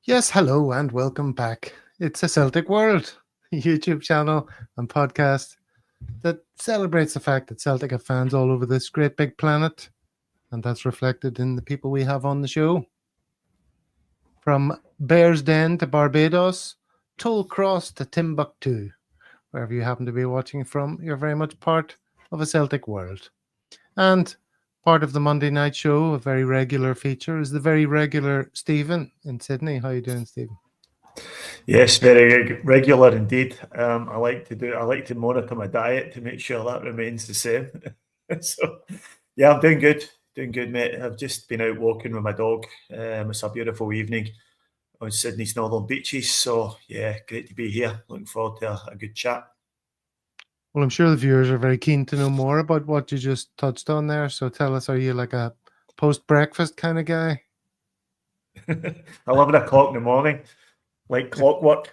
Yes, hello and welcome back. It's a Celtic World, a YouTube channel and podcast that celebrates the fact that Celtic have fans all over this great big planet, and that's reflected in the people we have on the show. From Bears Den to Barbados, Toll Cross to Timbuktu, wherever you happen to be watching from, you're very much part of a Celtic World. And part of the Monday night show, a very regular feature, is the very regular Stephen in Sydney. How are you doing, Stephen? Yes, very regular indeed. I like to monitor my diet to make sure that remains the same. So, yeah, I'm doing good, mate. I've just been out walking with my dog. It's a beautiful evening on Sydney's northern beaches. So, yeah, great to be here. Looking forward to a good chat. Well, I'm sure the viewers are very keen to know more about what you just touched on there. So tell us, are you like a post-breakfast kind of guy? 11 o'clock in the morning, like clockwork.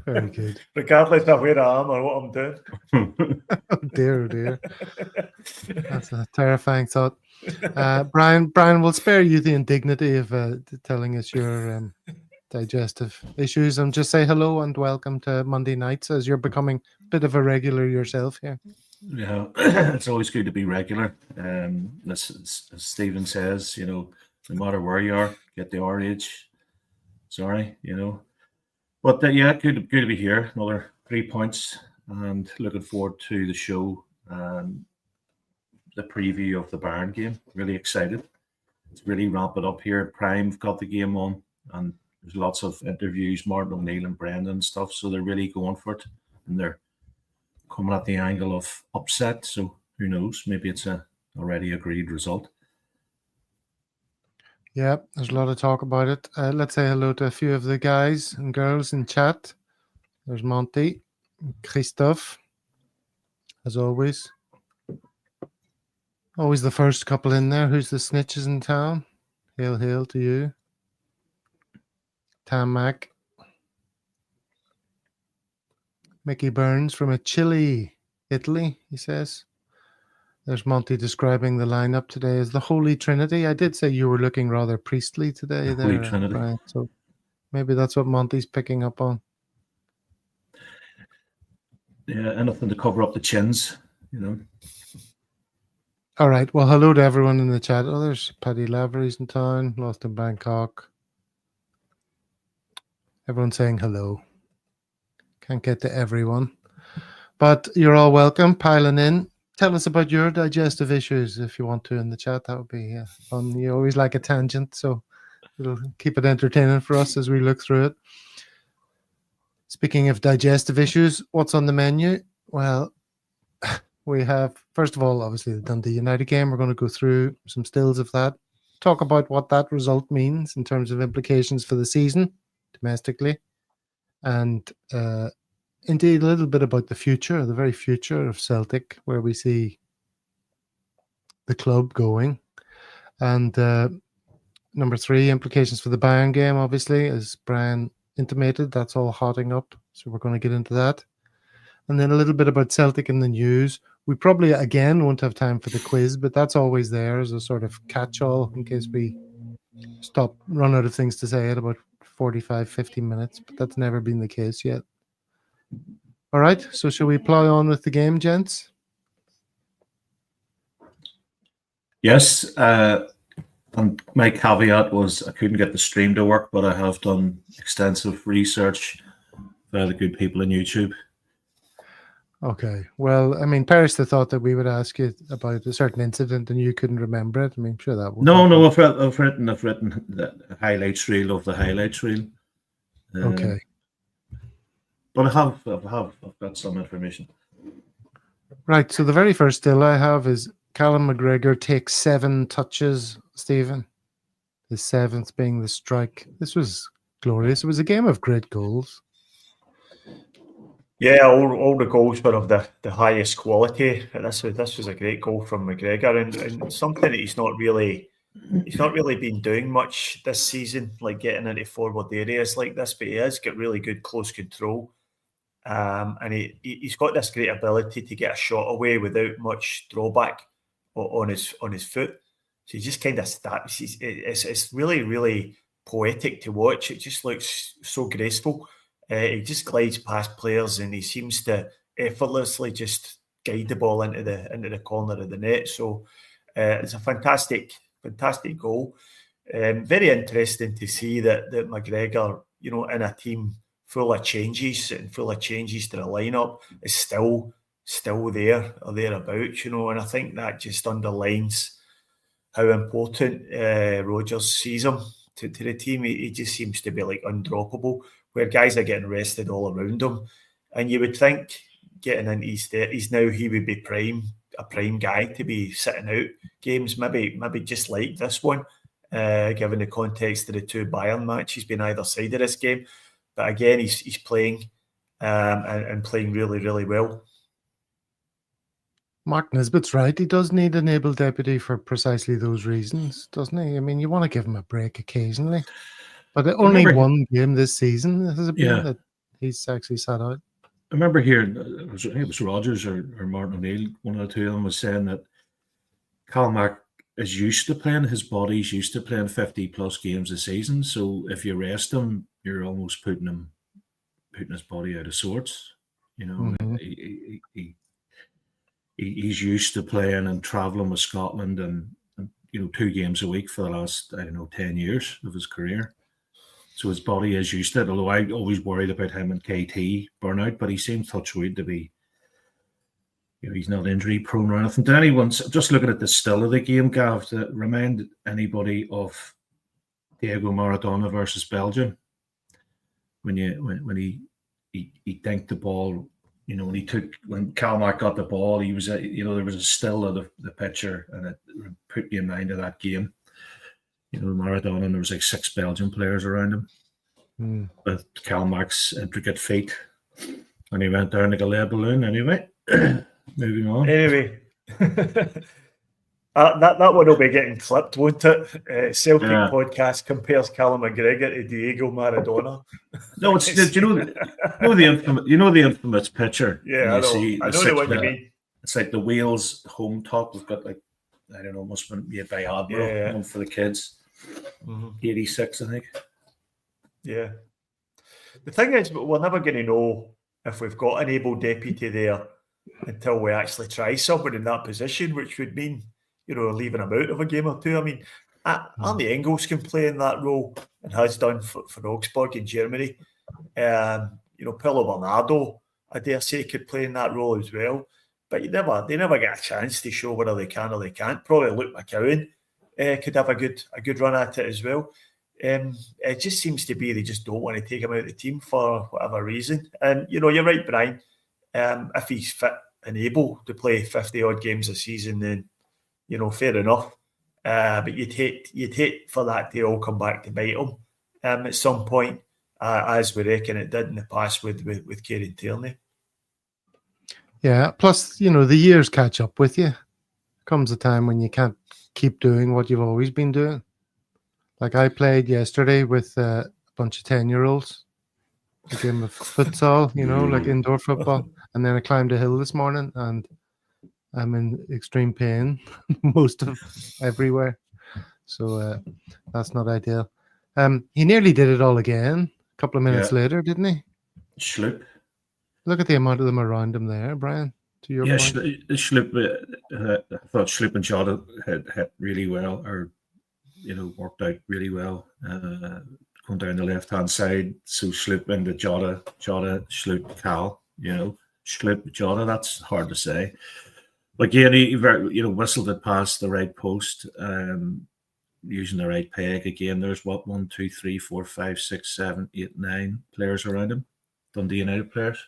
Very good. Regardless of where I am or what I'm doing. Oh dear. That's a terrifying thought. Brian, we'll spare you the indignity of telling us your digestive issues and just say hello and welcome to Monday nights as you're becoming a bit of a regular yourself here. Yeah, it's always good to be regular. As Stephen says, no matter where you are, get the RH. Sorry, But yeah, good to be here. Another 3 points, and looking forward to the show and the preview of the Bayern game. Really excited. It's really ramp it up here. Prime've got the game on, and there's lots of interviews, Martin O'Neill and Brendan and stuff. So they're really going for it, and they're coming at the angle of upset. So who knows? Maybe it's a already agreed result. Yeah, there's a lot of talk about it. Let's say hello to a few of the guys and girls in chat. There's Monty, Christophe, as always. Always the first couple in there. Who's the snitches in town? Hail to you. Tam Mac. Mickey Burns from a chilly Italy, he says. There's Monty describing the lineup today as the Holy Trinity. I did say you were looking rather priestly today there, Holy Trinity. Brian, so maybe that's what Monty's picking up on. Yeah, anything to cover up the chins, All right. Well, hello to everyone in the chat. Oh, there's Paddy Lavery's in town, lost in Bangkok. Everyone's saying hello. Can't get to everyone. But you're all welcome, piling in. Tell us about your digestive issues if you want to in the chat. That would be fun. You always like a tangent, so it'll keep it entertaining for us as we look through it. Speaking of digestive issues, what's on the menu? Well, we have, first of all, obviously the Dundee United game. We're going to go through some stills of that, talk about what that result means in terms of implications for the season domestically, and indeed a little bit about the future, the very future of Celtic, where we see the club going. And number 3, implications for the Bayern game, obviously, as Brian intimated, that's all hotting up. So we're going to get into that. And then a little bit about Celtic in the news. We probably, again, won't have time for the quiz, but that's always there as a sort of catch-all in case we run out of things to say at about 45, 50 minutes. But that's never been the case yet. All right, so shall we plow on with the game, gents? Yes, and my caveat was I couldn't get the stream to work, but I have done extensive research by the good people on YouTube. Okay. Well, I mean, Paris thought that we would ask you about a certain incident and you couldn't remember it. I mean, I'm sure that would. No, I've written the highlights reel of the highlights reel. Okay. But I've got some information. Right. So the very first still I have is Callum McGregor takes 7 touches, Stephen. The 7th being the strike. This was glorious. It was a game of great goals. Yeah, all the goals were of the highest quality. This was a great goal from McGregor, and something that he's not really been doing much this season, like getting into forward areas like this. But he has got really good close control, and he's got this great ability to get a shot away without much drawback on his foot. So he just kind of starts. It's really poetic to watch. It just looks so graceful. He just glides past players and he seems to effortlessly just guide the ball into the corner of the net. So it's a fantastic goal. Very interesting to see that McGregor, in a team full of changes to the lineup, is still there or thereabouts, and I think that just underlines how important Rodgers sees him to the team. He just seems to be like undroppable, where guys are getting rested all around him, and you would think getting into his 30s now, he would be a prime guy to be sitting out games, maybe just like this one, given the context of the two Bayern matches being either side of this game. But again, he's playing and playing really, really well. Mark Nisbet's right. He does need an able deputy for precisely those reasons, doesn't he? I mean, you want to give him a break occasionally. But only one game this season has it been that he's actually sat out. I remember hearing, it was Rodgers or Martin O'Neill, one of the two of them was saying that Calmac is used to playing, his body's used to playing 50 plus games a season. So if you rest him, you're almost putting his body out of sorts. He's used to playing and traveling with Scotland and 2 games a week for the last 10 years of his career. So his body is used to it. Although I always worried about him and KT burnout, but he seems touch wood to be. He's not injury prone or anything. Did anyone just looking at the still of the game, Gav, to remind anybody of Diego Maradona versus Belgium when he dinked the ball? When Calmac got the ball, he was there was a still of the picture, and it put me in mind of that game. Maradona, and there was like 6 Belgian players around him with Calmac's intricate feet, and he went down like a lead balloon. Anyway, moving on. Anyway, that one will be getting clipped, won't it? Celtic podcast compares Callum McGregor to Diego Maradona. No, it's the infamous picture. Yeah, I know what you mean. It's like the Wales home top. We've got must have been made by Admiral, one for the kids. 86, I think. Yeah. The thing is, we're never going to know if we've got an able deputy there until we actually try someone in that position, which would mean, leaving him out of a game or two. I mean, Arnie Engels can play in that role and has done for Augsburg in Germany. Paulo Bernardo, I dare say, could play in that role as well. But they never get a chance to show whether they can or they can't. Probably Luke McCowan could have a good run at it as well. It just seems to be they just don't want to take him out of the team for whatever reason. And you're right, Brian. If he's fit and able to play 50-odd games a season, then fair enough. But you'd hate for that to all come back to bite him at some point, as we reckon it did in the past with Kieran Tierney. Yeah. Plus, the years catch up with you. Comes a time when you can't keep doing what you've always been doing. Like I played yesterday with a bunch of 10-year-olds, a game of futsal, like indoor football. And then I climbed a hill this morning and I'm in extreme pain most of everywhere. So that's not ideal. He nearly did it all again a couple of minutes later, didn't he? Schlup. Look at the amount of them around him there, Brian. To your point. Schlup. I thought Schlup and Jota had hit really well, or worked out really well. Going down the left-hand side, so Schlup into Jota, Schlup, Cal. Schlup, Jota. That's hard to say. But again, he whistled it past the right post, using the right peg. Again, there's 1, 2, 3, 4, 5, 6, 7, 8, 9 players around him. Dundee United players.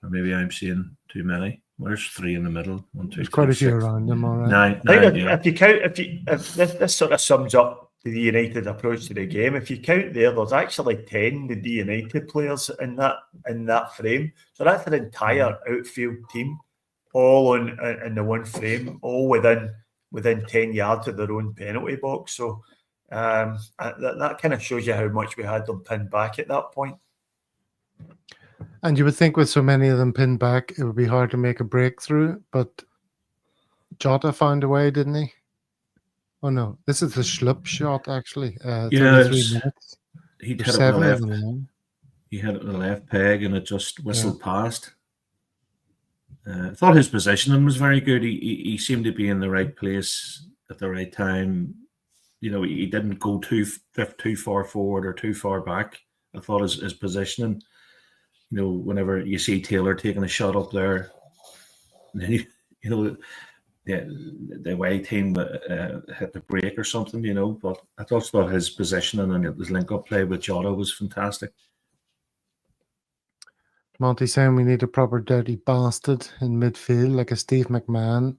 Or maybe I'm seeing too many. There's 3 in the middle. 1, 2, there's 3, quite a few 6, around them, all right. 9, if you count, if this sort of sums up the United approach to the game. If you count there's actually 10 Dundee United players in that frame. So that's an entire outfield team, all in the one frame, all within 10 yards of their own penalty box. So that kind of shows you how much we had them pinned back at that point. And you would think with so many of them pinned back, it would be hard to make a breakthrough. But Jota found a way, didn't he? Oh no, this is the Schlupp shot actually. 33 Yes, minutes. he'd There's hit it with the 7 of left. them now. He hit it with the left peg, and it just whistled past. I thought his positioning was very good. He seemed to be in the right place at the right time. You know, he didn't go too far forward or too far back. I thought his positioning, you know, whenever you see Taylor taking a shot up there, and then you know, the away team hit the break or something, you know. But I thought his positioning and his link-up play with Jota was fantastic. Monty saying we need a proper dirty bastard in midfield, like a Steve McMahon.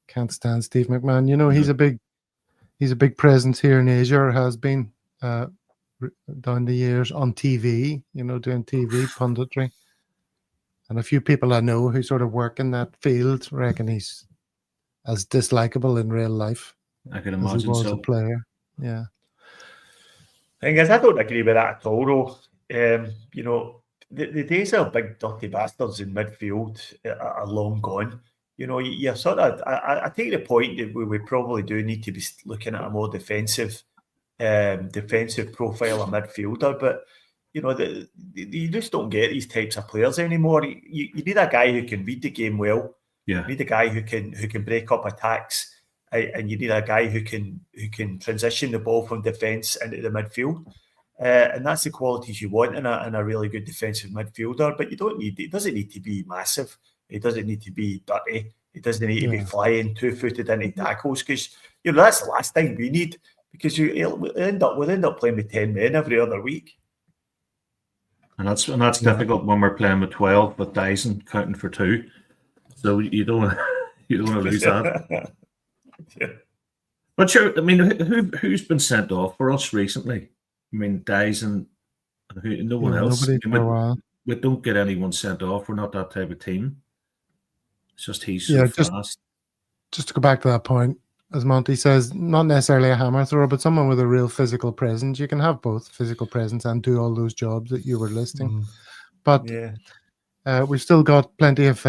Can't stand Steve McMahon. You know, he's a big presence here in Asia, or has been down the years on TV. You know, doing TV punditry. And a few people I know who sort of work in that field reckon he's as dislikable in real life I can as he imagine was so. a player. Yeah. Thing is, I don't agree with that at all, though. You know, the days of big dirty bastards in midfield are long gone. You know, you're sort of. I take the point that we probably do need to be looking at a more defensive profile of midfielder, but you know, you just don't get these types of players anymore. You need a guy who can read the game well. Yeah. You need a guy who can break up attacks, and you need a guy who can transition the ball from defence into the midfield. And that's the qualities you want in a really good defensive midfielder. But it doesn't need to be massive. It doesn't need to be dirty. It doesn't need to be flying 2-footed into tackles, because you know that's the last thing we need, because we'll end up playing with 10 men every other week. And that's difficult when we're playing with 12 with Dyson counting for 2. So you don't want to lose that. Yeah. But sure, I mean, who's been sent off for us recently? I mean, Dyson, no one else. Nobody for a while. We don't get anyone sent off. We're not that type of team. It's just he's so fast. Just to go back to that point, as Monty says, not necessarily a hammer thrower, but someone with a real physical presence. You can have both physical presence and do all those jobs that you were listing. But we've still got plenty of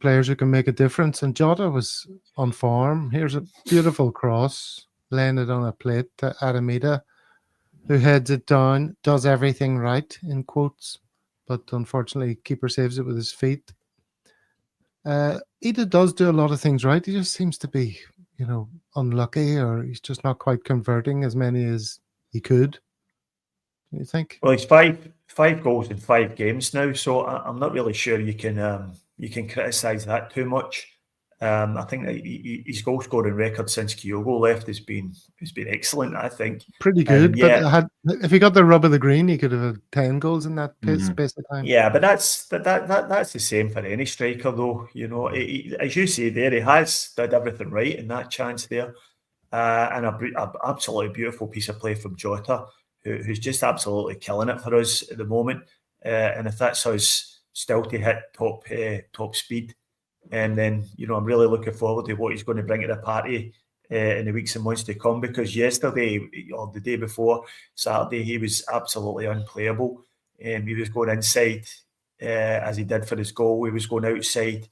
players who can make a difference. And Jota was on form. Here's a beautiful cross, laying it on a plate to Aramida, who heads it down, does everything right, in quotes. But unfortunately, keeper saves it with his feet. Ida does do a lot of things right. He just seems to be, you know, unlucky, or he's just not quite converting as many as he could. Do you think? Well, he's five goals in 5 games now, so I'm not really sure you can criticise that too much. I think that his goal scoring record since Kyogo left has been excellent. I think pretty good. But if he got the rub of the green, he could have had 10 goals in that space of time. Yeah, but that's the same for any striker, though. You know, as you say there, he has did everything right in that chance there, and a absolutely beautiful piece of play from Jota, who's just absolutely killing it for us at the moment. And if that's us still to hit top speed. And then, you know, I'm really looking forward to what he's going to bring to the party in the weeks and months to come, because yesterday or the day before, Saturday, he was absolutely unplayable. He was going inside as he did for his goal. He was going outside.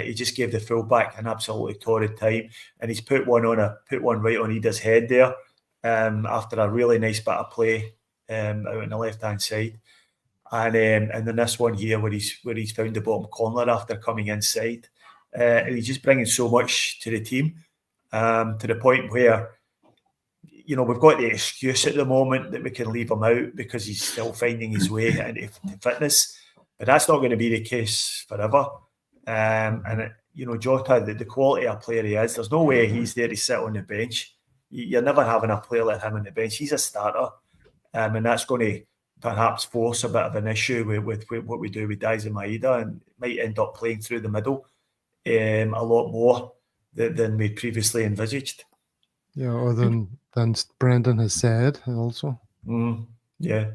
He just gave the fullback an absolutely torrid time, and he's put one right on Ida's head there after a really nice bit of play out on the left hand side. And then this one here where he's found the bottom corner after coming inside, and he's just bringing so much to the team, to the point where, you know, we've got the excuse at the moment that we can leave him out because he's still finding his way into fitness, but that's not going to be the case forever. You know, Jota, the quality of player he is, there's no way he's there to sit on the bench. You're never having a player like him on the bench. He's a starter, and that's going to perhaps force a bit of an issue with what we do with Daizen Maeda, and might end up playing through the middle a lot more than we previously envisaged. Yeah, or than Brendan has said also. Yeah.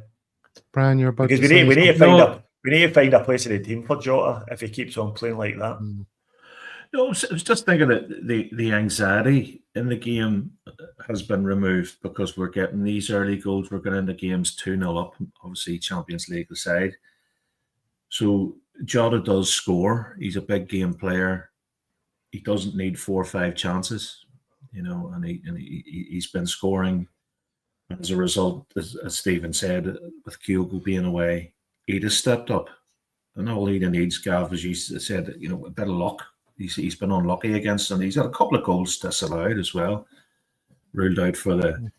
Brian, you're about because to we need to find a place in the team for Jota if he keeps on playing like that. No, I was just thinking that the anxiety in the game has been removed because we're getting these early goals. We're getting into games 2-0 up, obviously Champions League aside. So Jota does score. He's a big game player. He doesn't need 4 or 5 chances. you know, and he's been scoring as a result, as Stephen said, with Kyogo being away. He just stepped up. And all he needs, Gav, as you said, you know, a bit of luck. He's been unlucky against them. He's had a couple of goals disallowed as well, ruled out for the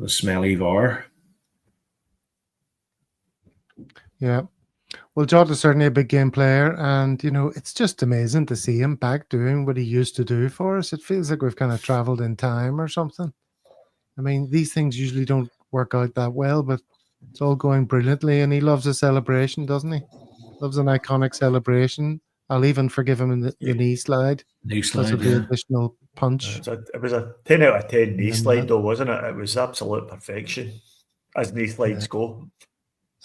smelly VAR. Yeah. Well, Jota's certainly a big game player, and you know, it's just amazing to see him back doing what he used to do for us. It feels like we've kind of traveled in time or something. I mean, these things usually don't work out that well, but it's all going brilliantly, and he loves a celebration, doesn't he? Loves an iconic celebration. I'll even forgive him in the knee slide. Knee Because slide, of the additional punch. It was a 10 out of 10 knee And slide, though, wasn't it? It was absolute perfection, as knee slides go.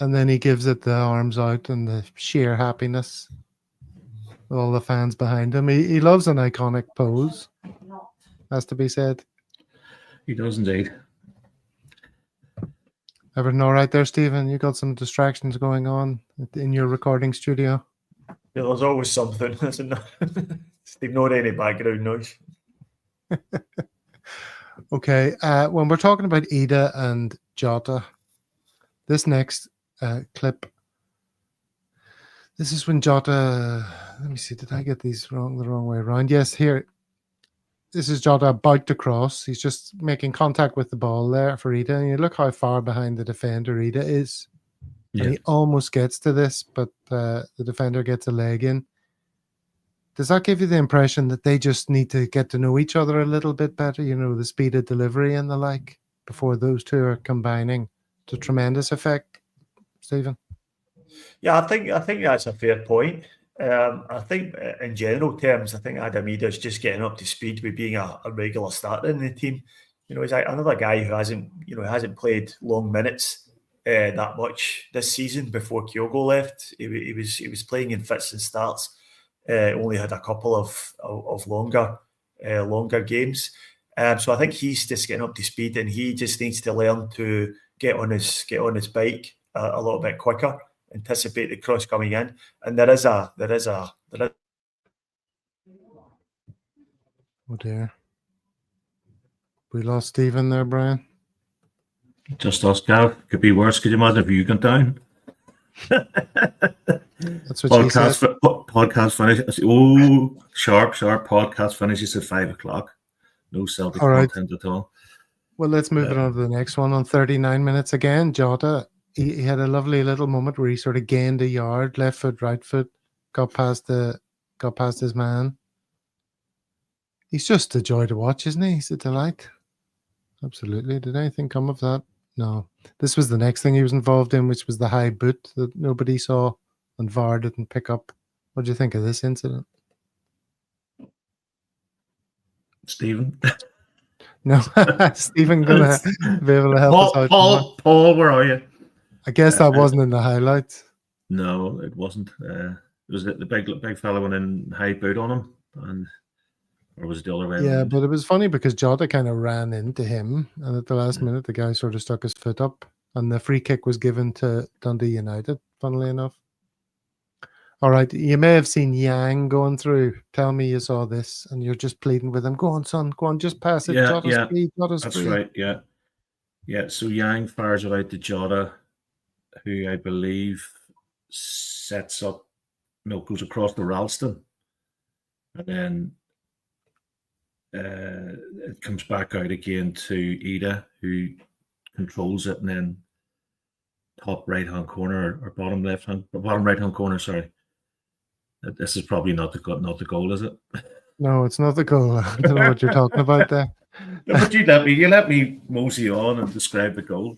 And then he gives it the arms out and the sheer happiness with all the fans behind him. He loves an iconic pose, has to be said. He does indeed. Everything all right there, Stephen? You got some distractions going on in your recording studio? Yeah, there's always something, isn't there? They've not any background noise. Okay, when we're talking about Ida and Jota, this next clip, this is when Jota, let me see, did I get these the wrong way around? Yes, here. This is Jota about to cross. He's just making contact with the ball there for Ida. And you look how far behind the defender Ida is. Yeah. And he almost gets to this, but the defender gets a leg in. Does that give you the impression that they just need to get to know each other a little bit better? You know, the speed of delivery and the like, before those two are combining to tremendous effect, Stephen? Yeah, I think that's a fair point. I think in general terms, I think Adam Ida's just getting up to speed with being a regular starter in the team. You know, he's another guy who hasn't played long minutes that much this season before Kyogo left. He was playing in fits and starts. Only had a couple of longer games. So I think he's just getting up to speed, and he just needs to learn to get on his bike a little bit quicker. Anticipate the cross coming in, and there is a. Oh dear, we lost Stephen there, Brian. Just us, Gav. Could be worse. Could you imagine if you went down? That's what she said. Podcast finish. Oh, sharp. Podcast finishes at 5:00. No Celtic content at all. Well, let's move it on to the next one. On 39 minutes again, Jota. He had a lovely little moment where he sort of gained a yard, left foot, right foot, got past his man. He's just a joy to watch, isn't he? He's a delight. Absolutely. Did anything come of that? No. This was the next thing he was involved in, which was the high boot that nobody saw and VAR didn't pick up. What do you think of this incident? Stephen? No, Stephen gonna be able to help us out. Paul, where are you? I guess that wasn't in the highlights. No, it wasn't. It was the big fella went in high boot on him, or was it the other way? Yeah, but it was funny because Jota kind of ran into him, and at the last minute, the guy sort of stuck his foot up, and the free kick was given to Dundee United. Funnily enough. All right, you may have seen Yang going through. Tell me you saw this, and you're just pleading with him. Go on, son. Go on, just pass it. Yeah, Jota's that's free. right. Yeah. So Yang fires it out to Jota, who I believe goes across the Ralston, and then it comes back out again to Ida, who controls it, and then top right-hand corner or bottom right-hand corner. Sorry, this is probably not the goal, is it? No, it's not the goal. I don't know what you're talking about there. No, but you let me mosey on and describe the goal.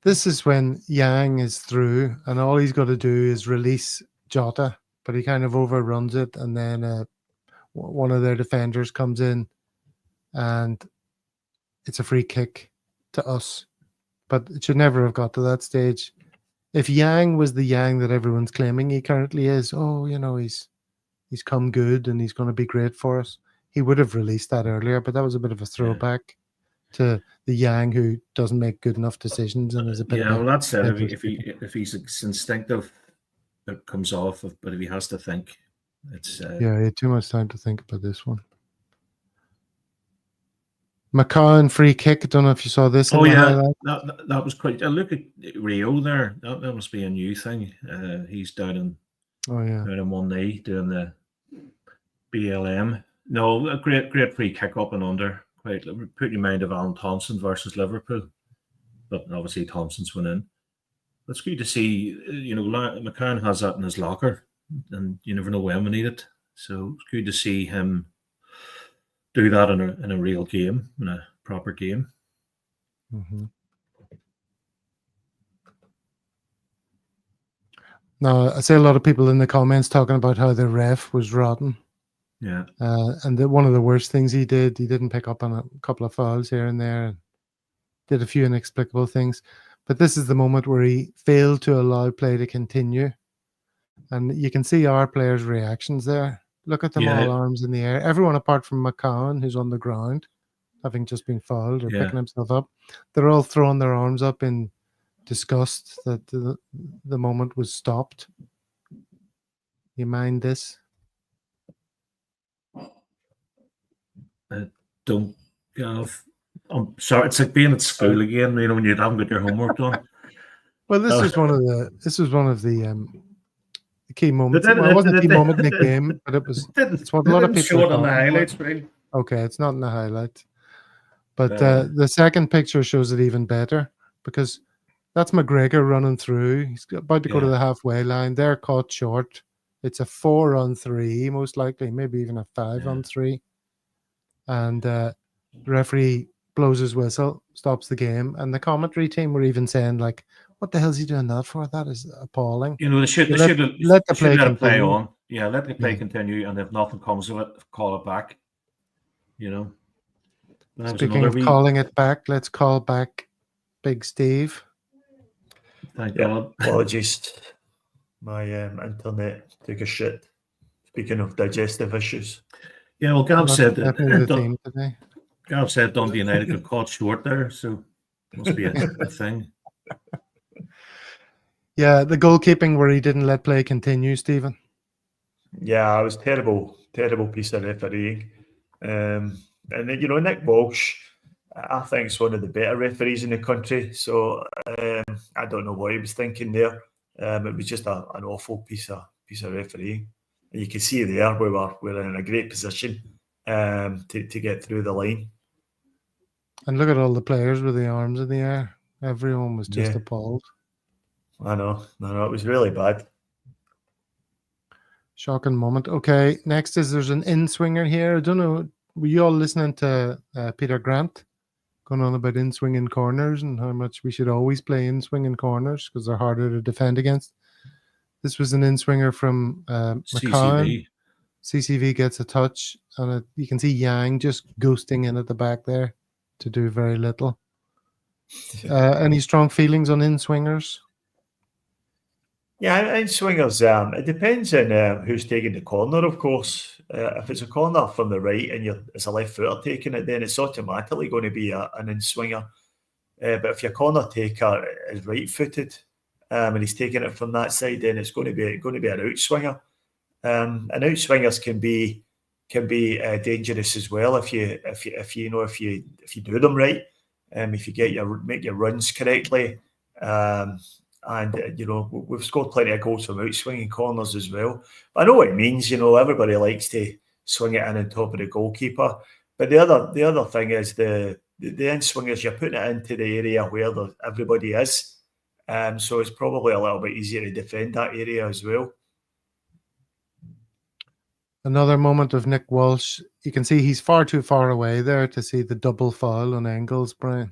This is when Yang is through, and all he's got to do is release Jota, but he kind of overruns it, and then one of their defenders comes in, and it's a free kick to us. But it should never have got to that stage. If Yang was the Yang that everyone's claiming he currently is, he's come good and he's going to be great for us, he would have released that earlier. But that was a bit of a throwback to the Yang who doesn't make good enough decisions and is a bit. Well, that's it. If he's instinctive, it comes off. But if he has to think, it's he had too much time to think about this one. McCowan free kick. I don't know if you saw this. Oh yeah, highlight. that was quite. Look at Rio there. That must be a new thing. He's down in one knee doing the BLM. No, a great free kick up and under. Quite put your mind of Alan Thompson versus Liverpool, but obviously Thompson's went in. It's good to see. McCann has that in his locker, and you never know when we need it. So it's good to see him do that in a real game, in a proper game. Mm-hmm. Now, I see a lot of people in the comments talking about how the ref was rotten. Yeah. And one of the worst things he didn't pick up on a couple of fouls here and there, and did a few inexplicable things. But this is the moment where he failed to allow play to continue. And you can see our players' reactions there. Look at them all arms in the air. Everyone apart from McCowan, who's on the ground, having just been fouled or picking himself up. They're all throwing their arms up in disgust that the moment was stopped. You mind this? I don't have. I'm sorry. It's like being at school again. When you haven't got your homework done. Well, this was one of the key moments. Well, it wasn't a key moment in the game, but it's what a lot of people show it on the highlights, right? Okay, it's not in the highlights. But the second picture shows it even better, because that's McGregor running through. He's about to go to the halfway line. They're caught short. It's a 4-on-3, most likely, maybe even a 5-on-3. And the referee blows his whistle, stops the game. And the commentary team were even saying, like, what the hell is he doing that for? That is appalling. They should let the play play on. Yeah, let the play continue. And if nothing comes of it, call it back. Speaking of calling it back, let's call back Big Steve. Thank God. Apologies. My internet took a shit. Speaking of digestive issues. Yeah, well, Gav said today. Gav said Dundee United got caught short there, so must be a thing. Yeah, the goalkeeping where he didn't let play continue, Stephen. Yeah, it was terrible piece of refereeing. And then, Nick Walsh, I think is one of the better referees in the country. So I don't know what he was thinking there. It was just an awful piece of refereeing. And you can see there we're in a great position to get through the line. And look at all the players with the arms in the air. Everyone was just appalled. I know. No, it was really bad. Shocking moment. Okay, next there's an in-swinger here. I don't know, were you all listening to Peter Grant going on about in-swinging corners and how much we should always play in-swinging corners because they're harder to defend against? This was an in-swinger from McCowan. CCV gets a touch, and you can see Yang just ghosting in at the back there to do very little. Any strong feelings on in-swingers? Yeah, in-swingers, it depends on who's taking the corner, of course. If it's a corner from the right and it's a left footer taking it, then it's automatically going to be an in-swinger. But if your corner taker is right-footed and he's taking it from that side, then it's going to be an outswinger. And outswingers can be dangerous as well if you do them right. If you make your runs correctly. And, we've scored plenty of goals from out-swinging corners as well. But I know what it means, everybody likes to swing it in on top of the goalkeeper. But the other thing is the in-swingers, you're putting it into the area where everybody is. So it's probably a little bit easier to defend that area as well. Another moment of Nick Walsh. You can see he's far too far away there to see the double foul on Engels, Brian.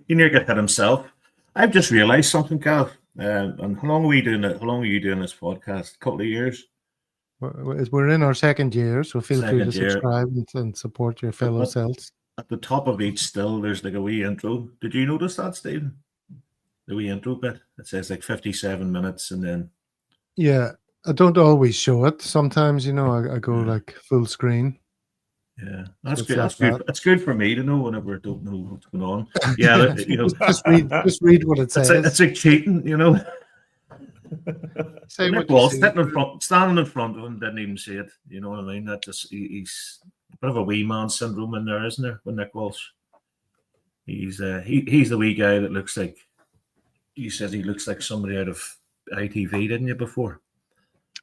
He nearly got hit himself. I've just realised something, Gav. And how long are we doing it? How long are you doing this podcast? A couple of years? We're in our second year, so feel free to subscribe and support your fellow Celts. At the top of each still, there's like a wee intro. Did you notice that, Stephen? The wee intro bit? It says like 57 minutes and then... Yeah, I don't always show it. Sometimes, I go like full screen. Yeah, that's good. That's good. It's good for me to know whenever I don't know what's going on. Yeah, just read what it says. It's like cheating, Say Nick what Walsh standing in front of him, didn't even see it. You know what I mean? That just he's bit of a wee man syndrome in there, isn't there, with Nick Walsh? He's the wee guy that looks like, you said he looks like somebody out of ITV, didn't you, before?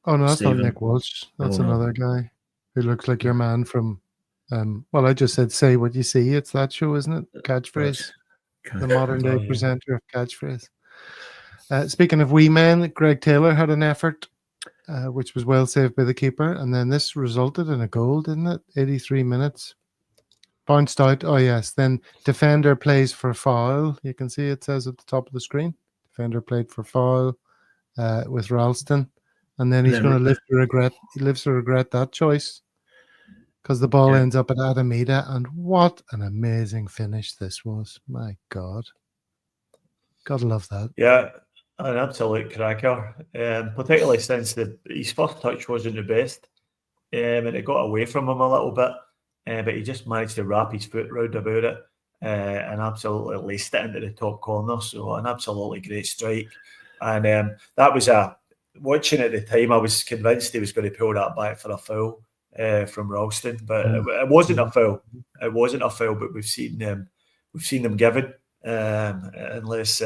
Oh no, that's Stephen? not Nick Walsh. That's Oh, no. another guy who looks like your man from. Well, I just said "Say What You See." It's that show, isn't it? Catchphrase. The modern day Oh, yeah. presenter of Catchphrase. Speaking of wee men, Greg Taylor had an effort, which was well saved by the keeper, and then this resulted in a goal, didn't it? 83 minutes. Bounced out. Oh yes. Then defender plays for foul. You can see it says at the top of the screen. Defender played for foul with Ralston, and then he's going to live to regret. He lives to regret that choice because the ball ends up at Adamida, and what an amazing finish this was! My God, gotta love that. Yeah, an absolute cracker. Particularly since his first touch wasn't the best, and it got away from him a little bit. But he just managed to wrap his foot round about it and absolutely laced it into the top corner. So an absolutely great strike. And that was watching at the time, I was convinced he was going to pull that back for a foul from Ralston, but it wasn't a foul. It wasn't a foul, but we've seen them given unless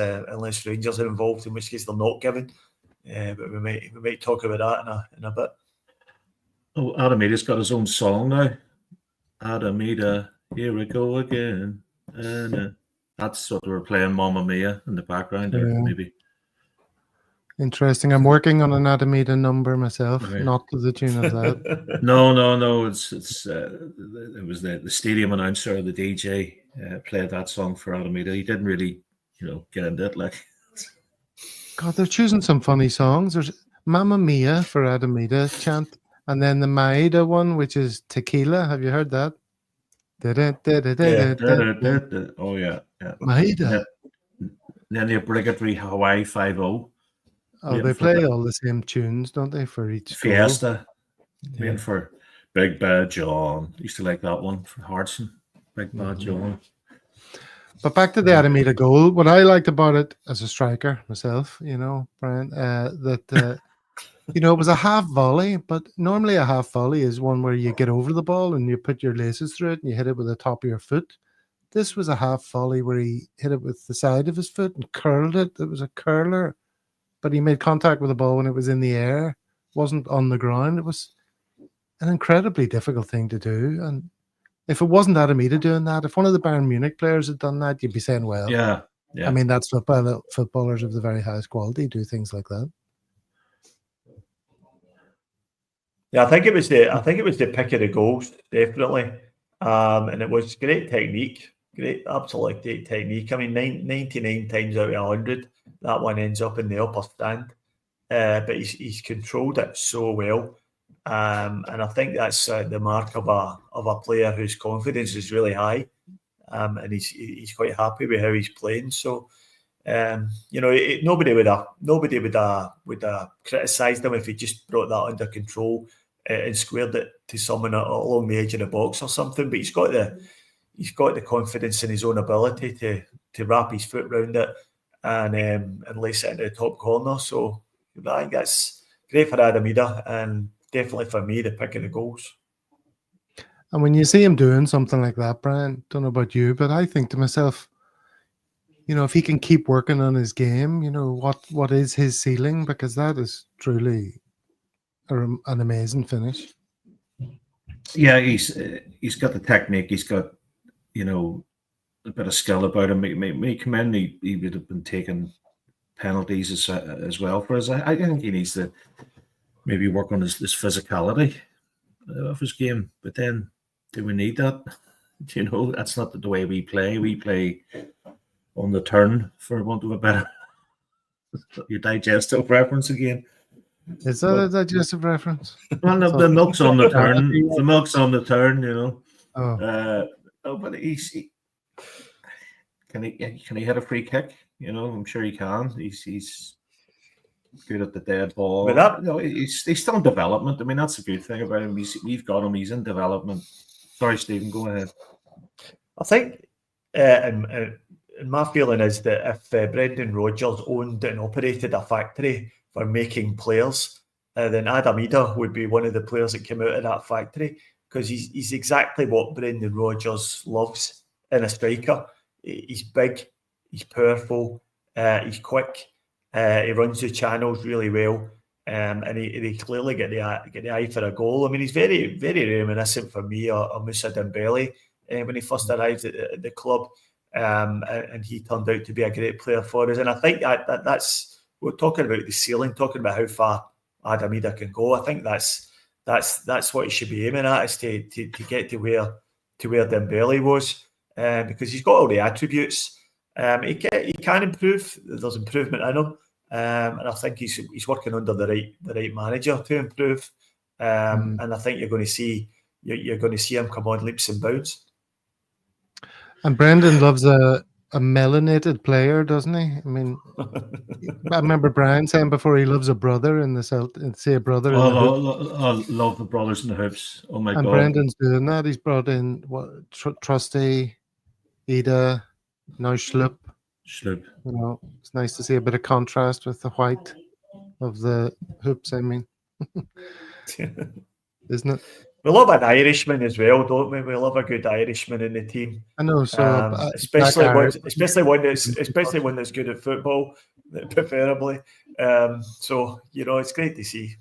Rangers are involved, in which case they're not given. But we might talk about that in a bit. Oh, Adamida's got his own song now. Adamida, here we go again. And that's what they were playing, Mamma Mia, in the background there, maybe. Interesting. I'm working on an Adamida number myself, not to the tune of that. No. It was the stadium announcer, the DJ, played that song for Adamida. He didn't really, get into it. Like, God, they're choosing some funny songs. There's Mamma Mia for Adamida chant. And then the Maida one, which is Tequila. Have you heard that? Oh, yeah. Maida. Then the obligatory Hawaii 5-0. Oh, they play all the same tunes, don't they, for each school? Fiesta. Waiting for Big Bad John. Used to like that one for Hartson. Big Bad John. But back to the Adamida goal. What I liked about it as a striker myself, Brian, it was a half volley, but normally a half volley is one where you get over the ball and you put your laces through it and you hit it with the top of your foot. This was a half volley where he hit it with the side of his foot and curled it. It was a curler, but he made contact with the ball when it was in the air. It wasn't on the ground. It was an incredibly difficult thing to do. And if it wasn't Adamida doing that, if one of the Bayern Munich players had done that, you'd be saying, well, yeah. I mean, that's football. Footballers of the very highest quality do things like that. Yeah, I think it was the pick of the goals, definitely, and it was great technique, absolutely great technique. I mean, 99 times out of 100, that one ends up in the upper stand, but he's controlled it so well, and I think that's the mark of a player whose confidence is really high, and he's quite happy with how he's playing. So. Nobody would have criticised him if he just brought that under control and squared it to someone along the edge of the box or something. But he's got the confidence in his own ability to wrap his foot around it and lace it into the top corner. So I think that's great for Adamida and definitely for me the pick of the goals. And when you see him doing something like that, Brian, don't know about you, but I think to myself, if he can keep working on his game, what is his ceiling? Because that is truly an amazing finish. Yeah, he's got the technique. He's got, a bit of skill about him. May come in, he would have been taking penalties as well for us. I think he needs to maybe work on his physicality of his game. But then, do we need that? That's not the way we play. We play on the turn, for want of a better your digestive reference again. Is that a digestive reference? Well, no, the milk's on the turn. The milk's on the turn, Oh. But can he hit a free kick? I'm sure he can. He's good at the dead ball. But he's still in development. I mean, that's a good thing about him. We've got him. He's in development. Sorry, Stephen, go ahead. I think, and my feeling is that if Brendan Rodgers owned and operated a factory for making players, then Adamida would be one of the players that came out of that factory, because he's exactly what Brendan Rodgers loves in a striker. He's big, he's powerful, he's quick, he runs the channels really well, and he clearly get the eye for a goal. I mean, he's very, very reminiscent for me of Moussa Dembele when he first arrived at the club, and he turned out to be a great player for us. And I think that's we're talking about the ceiling, talking about how far Adam Idah can go. I think that's what he should be aiming at, is to get to where Dembele was, because he's got all the attributes. He can improve. There's improvement in him, and I think he's working under the right manager to improve. And I think you're going to see him come on leaps and bounds. And Brendan loves a melanated player, doesn't he? I mean, I remember Brian saying before he loves a brother in the say a brother. I love the brothers in the hoops. Oh my God! And Brendan's doing that. He's brought in Trusty, Idah, now Schlupp. Schlupp. You know, it's nice to see a bit of contrast with the white of the hoops. I mean, isn't it? We love an Irishman as well, don't we? We love a good Irishman in the team. I know, so especially one that's good at football, preferably. So it's great to see.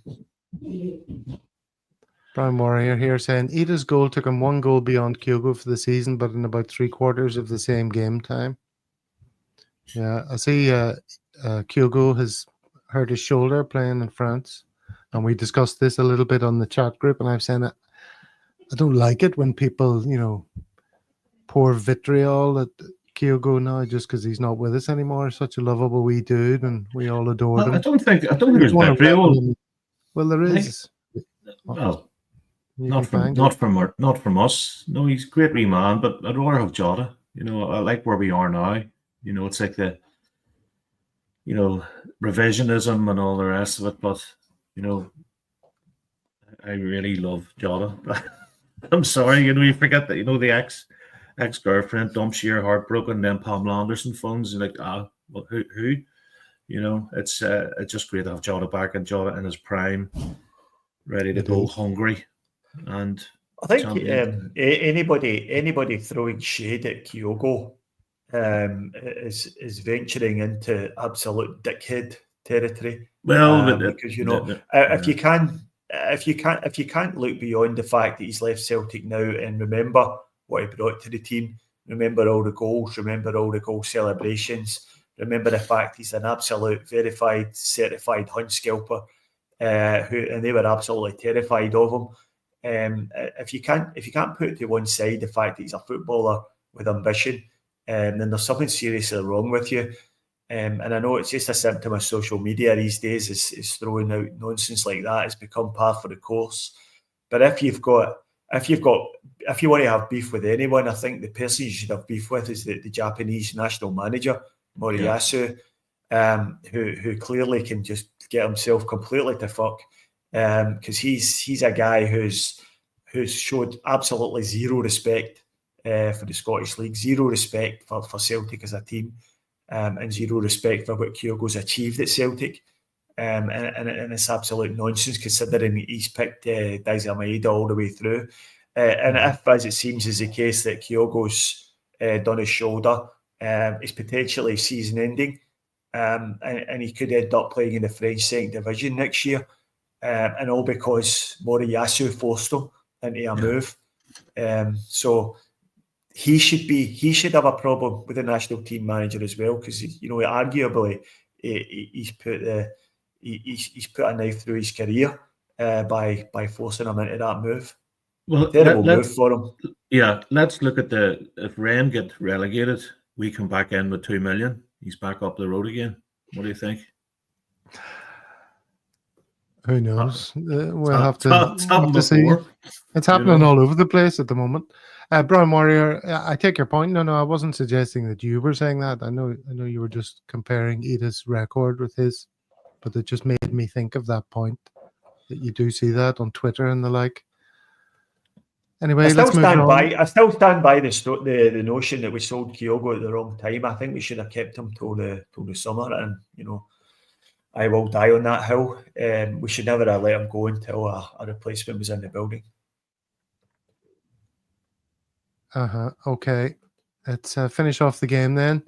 Brian Warrior here saying Idah's goal took him 1 goal beyond Kyogo for the season, but in about 3/4 of the same game time. Yeah, I see Kyogo has hurt his shoulder playing in France, and we discussed this a little bit on the chat group, and I've said I don't like it when people, pour vitriol at Kyogo now just because he's not with us anymore. Such a lovable wee dude, and we all adore him. I don't think there's vitriol. Well, there is. Well, not from us. No, he's a great wee man, but I'd rather have Jota. I like where we are now. It's like the, revisionism and all the rest of it. But, I really love Jota. I'm sorry, you forget that, the ex-girlfriend dumps you, heartbroken, then Pamela Anderson phones, and well, who? It's just great to have Jota back, and Jota in his prime, ready to go, hungry. And I think anybody throwing shade at Kyogo is venturing into absolute dickhead territory. Well, because if you can't look beyond the fact that he's left Celtic now and remember what he brought to the team, remember all the goals, remember all the goal celebrations, remember the fact he's an absolute verified, certified hunt scalper, and they were absolutely terrified of him. If you can't put to one side the fact that he's a footballer with ambition, then there's something seriously wrong with you. And I know it's just a symptom of social media these days, is throwing out nonsense like that. It's become par for the course. But if you want to have beef with anyone, I think the person you should have beef with is the Japanese national manager, Moriyasu, who clearly can just get himself completely to fuck, because he's a guy who's showed absolutely zero respect for the Scottish League, zero respect for Celtic as a team, and zero respect for what Kyogo's achieved at Celtic. And it's absolute nonsense, considering he's picked Daisy Maeda all the way through. And if, as it seems, is the case that Kyogo's done his shoulder, it's potentially season ending, and he could end up playing in the French second division next year, and all because Moriyasu forced him into a move. So he should have a problem with the national team manager as well, because arguably he's put a knife through his career by forcing him into that move. Well, terrible move for him. Yeah, let's look at if Rennes get relegated, we come back in with 2 million. He's back up the road again. What do you think? Who knows? We'll have to see. It's happening all over the place at the moment. Brian Warrior, I take your point. No, I wasn't suggesting that you were saying that. I know you were just comparing Idah's record with his, but it just made me think of that point, that you do see that on Twitter and the like. Anyway, I still stand by the notion that we sold Kyogo at the wrong time. I think we should have kept him till the summer, and I will die on that hill. We should never have let him go until a replacement was in the building. Okay. Let's finish off the game then.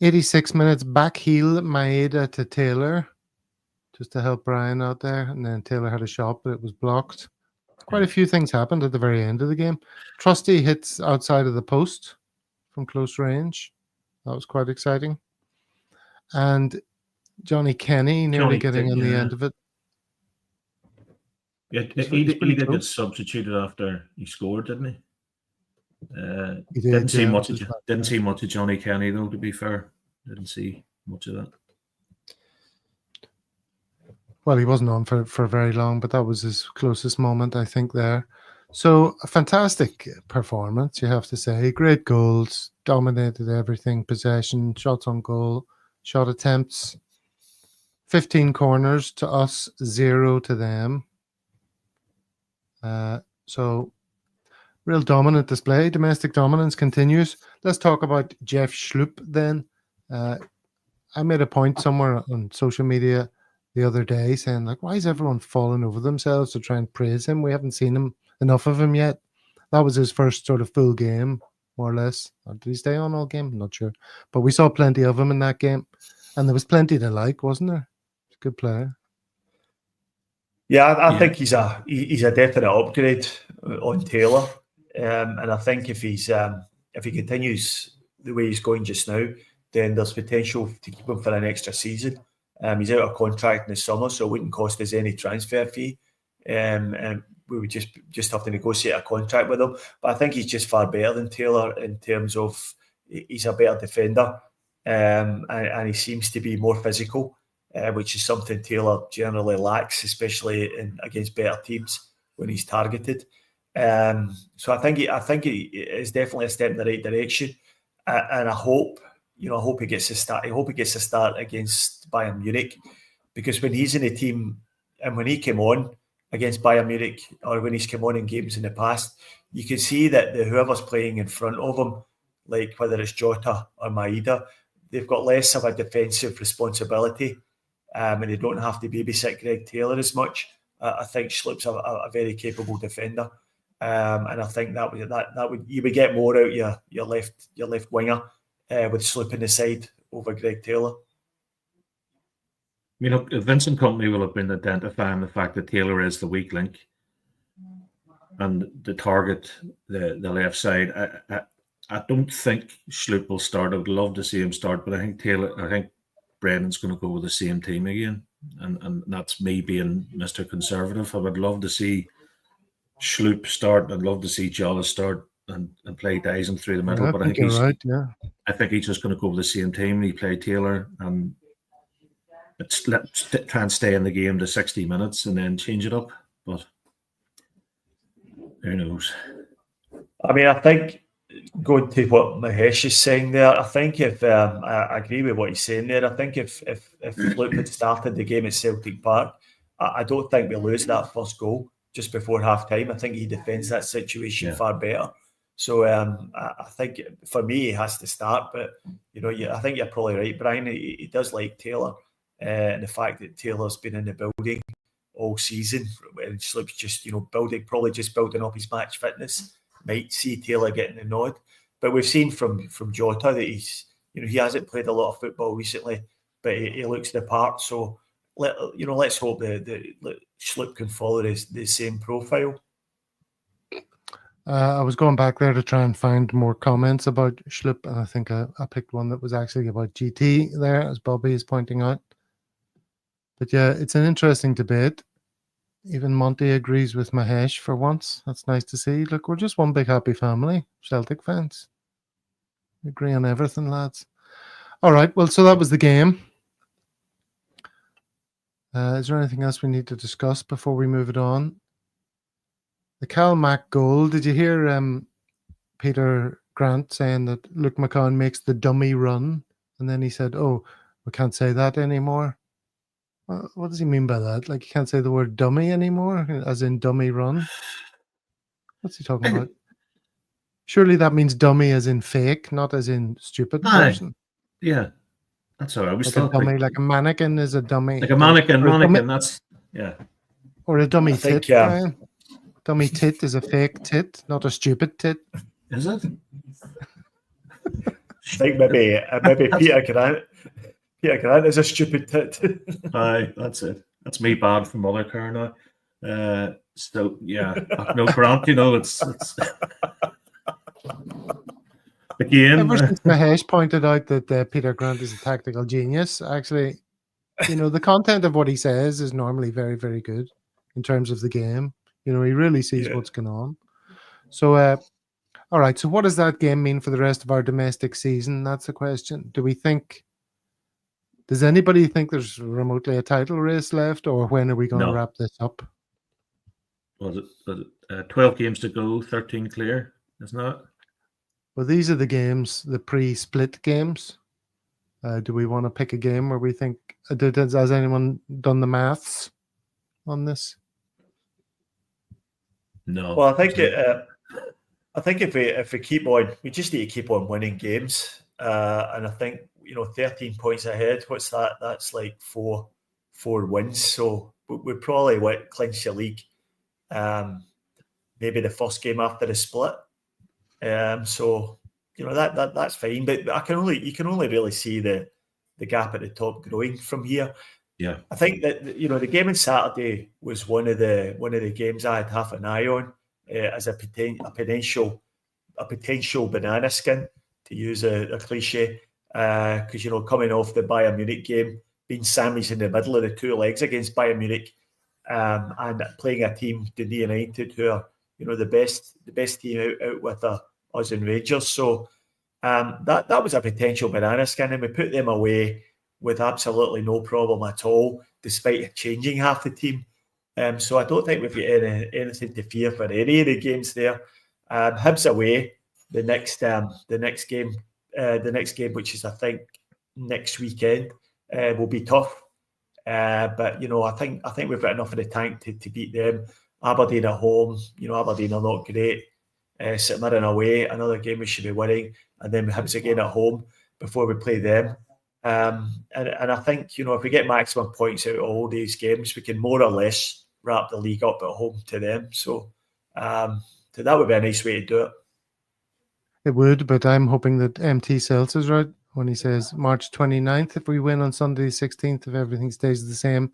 86 minutes, back heel Maeda to Taylor, just to help Brian out there. And then Taylor had a shot, but it was blocked. Quite a few things happened at the very end of the game. Trusty hits outside of the post from close range. That was quite exciting. And Johnny Kenny nearly getting on the end of it. Yeah, he did get substituted after he scored, didn't he? He didn't see much of Johnny Kenny, though, to be fair. Didn't see much of that. Well, he wasn't on for very long, but that was his closest moment, I think, there. So, a fantastic performance, you have to say. Great goals, dominated everything, possession, shots on goal, shot attempts, 15 corners to us, 0 to them. So, real dominant display. Domestic dominance continues. Let's talk about Jeff Schlupp then. I made a point somewhere on social media the other day saying, like, why is everyone falling over themselves to try and praise him? We haven't seen enough of him yet. That was his first sort of full game, more or less. Or did he stay on all game? I'm not sure. But we saw plenty of him in that game. And there was plenty to like, wasn't there? He's a good player. Yeah, I think he's a definite upgrade on Taylor. And I think if he continues the way he's going just now, then there's potential to keep him for an extra season. He's out of contract in the summer, so it wouldn't cost us any transfer fee. And we would just have to negotiate a contract with him. But I think he's just far better than Taylor in terms of he's a better defender, and he seems to be more physical, which is something Taylor generally lacks, especially against better teams when he's targeted. So I think he is definitely a step in the right direction, and I hope he gets a start. I hope he gets a start against Bayern Munich, because when he's in a team and when he came on against Bayern Munich, or when he's come on in games in the past, you can see that whoever's playing in front of him, like whether it's Jota or Maeda, they've got less of a defensive responsibility, and they don't have to babysit Greg Taylor as much. I think Schlupp's a very capable defender, and I think that would you would get more out your left winger with Schlupp in the side over Greg Taylor. Vincent Kompany will have been identifying the fact that Taylor is the weak link and the target, the left side. I don't think Schlupp will start. I would love to see him start, but I think Brendan's going to go with the same team again, and that's me being Mr. Conservative. I would love to see Schlupp start. I'd love to see Jolla start and play Dyson through the middle. But I think he's right. Yeah, I think he's just going to go with the same team. He played Taylor, and let's try and stay in the game to 60 minutes and then change it up. But who knows? I mean, I think going to what Mahesh is saying there, I think if I agree with what he's saying there. I think if Schlupp had started the game at Celtic Park, I don't think we lose that first goal just before half time. I think he defends that situation far better. So I think for me he has to start. But I think you're probably right, Brian. He does like Taylor, and the fact that Taylor's been in the building all season, and Schlupp's just probably just building up his match fitness, might see Taylor getting the nod. But we've seen from Jota that he hasn't played a lot of football recently, but he looks the part. So let's hope that Schlupp can follow the same profile. I was going back there to try and find more comments about Schlupp, and I think I picked one that was actually about GT there, as Bobby is pointing out. But yeah, it's an interesting debate. Even Monty agrees with Mahesh for once. That's nice to see. Look, we're just one big happy family, Celtic fans. We agree on everything, lads. All right, well, so that was the game. Is there anything else we need to discuss before we move it on? The Cal Mack goal, did you hear Peter Grant saying that Luke McCann makes the dummy run? And then he said, oh, we can't say that anymore. What does he mean by that? Like, you can't say the word dummy anymore, as in dummy run? What's he talking about? Surely that means dummy as in fake, not as in stupid person. Yeah, that's how I was like a dummy, like a mannequin is a dummy. Like a mannequin, that's, yeah. Or a dummy tit, Brian. Dummy tit is a fake tit, not a stupid tit. Is it? I think maybe Peter Grant. Peter Grant is a stupid tit. Aye, that's it. That's me bad from Mothercare now. So yeah, no Grant. It's again. Ever since Mahesh pointed out that Peter Grant is a tactical genius, actually, the content of what he says is normally very, very good in terms of the game. He really sees what's going on. So, all right. So, what does that game mean for the rest of our domestic season? That's the question. Does anybody think there's remotely a title race left, or when are we going to wrap this up? Was it 12 games to go, 13 clear? Isn't that? Well, these are the games, the pre-split games. Do we want to pick a game where we think? Has anyone done the maths on this? No. Well, I think if we keep on, we just need to keep on winning games. And I think 13 points ahead. What's that? That's like four wins. So we probably clinch the league. Maybe the first game after the split. So that's fine. But you can only really see the gap at the top growing from here. Yeah, I think that the game on Saturday was one of the games I had half an eye on as a potential banana skin, to use a cliche, because coming off the Bayern Munich game, being sandwiched in the middle of the two legs against Bayern Munich, and playing a team, Dundee United, who are the best team out with us and Rangers. So that was a potential banana skin, and we put them away with absolutely no problem at all, despite changing half the team. So I don't think we've got anything to fear for any of the games there. Hibs away, the next game, which is I think next weekend, will be tough. But I think we've got enough in the tank to beat them. Aberdeen at home, Aberdeen are not great. St Mirren away, another game we should be winning, and then Hibs again at home before we play them. And I think if we get maximum points out of all these games, we can more or less wrap the league up at home to them. So that would be a nice way to do it. It would, but I'm hoping that MT Celts is right when he says March 29th. If we win on Sunday 16th, if everything stays the same,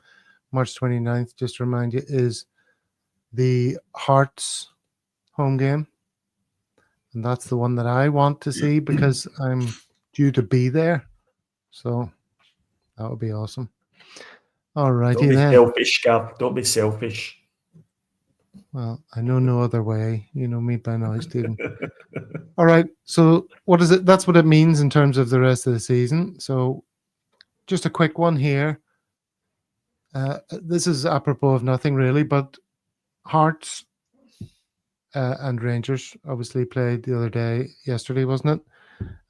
March 29th, just to remind you, is the Hearts home game. And that's the one that I want to see because I'm due to be there. So that would be awesome. All righty then. Don't be selfish, Gav. Don't be selfish. Well, I know no other way. You know me by now, Stephen. All right. So what is it? That's what it means in terms of the rest of the season. So just a quick one here. This is apropos of nothing really, but Hearts and Rangers obviously played the other day, yesterday, wasn't it?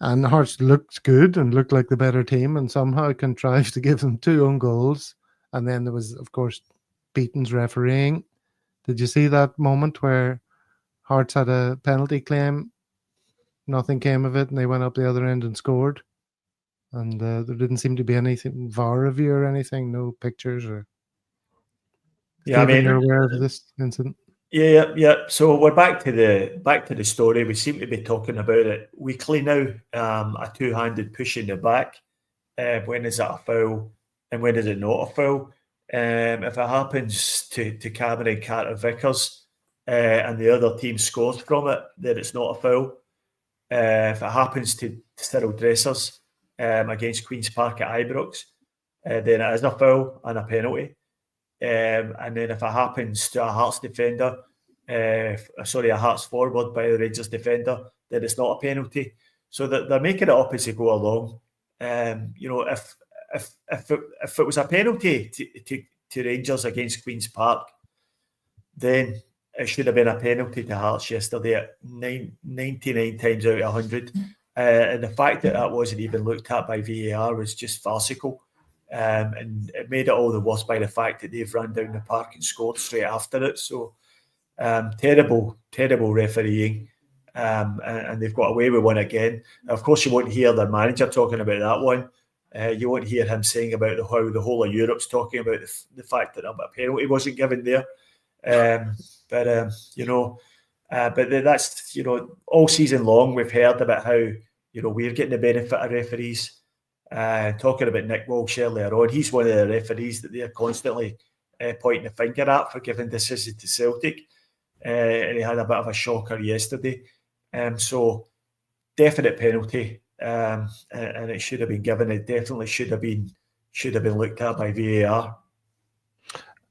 And Hearts looked good and looked like the better team and somehow contrived to give them 2 own goals. And then there was, of course, Beaton's refereeing. Did you see that moment where Hearts had a penalty claim? Nothing came of it and they went up the other end and scored. And there didn't seem to be anything, VAR review or anything, no pictures or... Yeah, Stephen, you're aware of this incident? Yeah. So we're back to the story. We seem to be talking about it weekly now. A two-handed push in the back. When is that a foul, and when is it not a foul? If it happens to Cameron Carter Vickers and the other team scores from it, then it's not a foul. If it happens to Cyril Dressers against Queen's Park at Ibrox, then it is a foul and a penalty. And then if it happens to a Hearts defender, a Hearts forward by the Rangers defender, then it's not a penalty. So they're making it up as they go along. If it was a penalty to Rangers against Queen's Park, then it should have been a penalty to Hearts yesterday at 99 times out of 100. And the fact that wasn't even looked at by VAR was just farcical. And it made it all the worse by the fact that they've run down the park and scored straight after it. So terrible refereeing. And they've got away with one again. Of course, you won't hear their manager talking about that one. You won't hear him saying about how the whole of Europe's talking about the fact that a penalty wasn't given there. But that's, all season long we've heard about how, we're getting the benefit of referees. Talking about Nick Walsh earlier on, he's one of the referees that they're constantly pointing the finger at for giving decisions to Celtic. And he had a bit of a shocker yesterday. So definite penalty, and it should have been given. It definitely should have been looked at by VAR.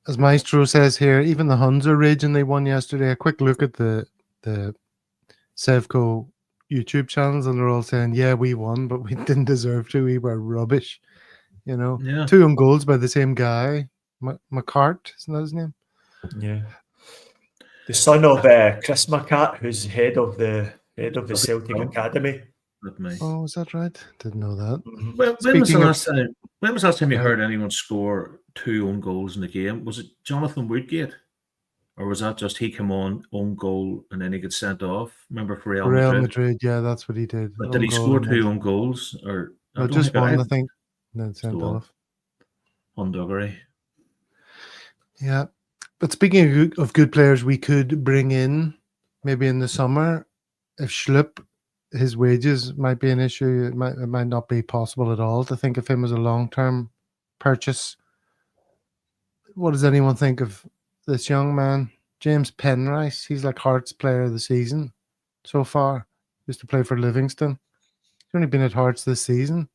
As Maestro says here, even the Huns are raging. They won yesterday. A quick look at the Sevco YouTube channels, and they're all saying, "Yeah, we won, but we didn't deserve to. We were rubbish." Yeah. 2 own goals by the same guy, McCart, isn't that his name? Yeah. The son of Chris McCart, who's head of the Celtic Academy. Oh, is that right? Didn't know that. Mm-hmm. Well, when was the last time you heard anyone score 2 own goals in the game? Was it Jonathan Woodgate? Or was that just he came on, own goal, and then he got sent off? Remember for Real Madrid? Yeah, that's what he did. But did he score 2 own goals? Or no, just one, I think. Then sent off. On Duggery. Yeah. But speaking of good players, we could bring in, maybe in the summer, if Schlupp, his wages might be an issue. It might not be possible at all to think of him as a long-term purchase. What does anyone think of this young man, James Penrice? He's like Hearts player of the season so far. Used to play for Livingston. He's only been at Hearts this season.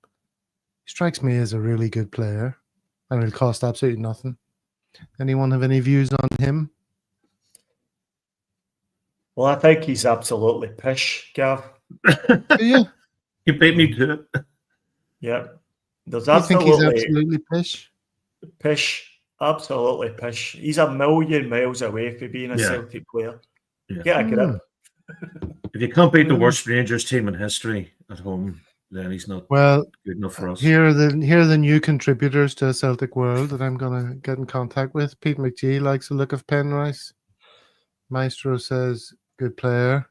He strikes me as a really good player, and it'll cost absolutely nothing. Anyone have any views on him? Well, I think he's absolutely pish, Gav. Yeah. You beat me to it. Yeah. There's I think he's absolutely pish. Pish. Absolutely pish. He's a million miles away from being a Celtic player. Yeah. Get a grip. If you can't beat the worst Rangers team in history at home, then he's not good enough for us. Here are the new contributors to Celtic World that I'm going to get in contact with. Pete McGee likes the look of Penrice. Maestro says, good player.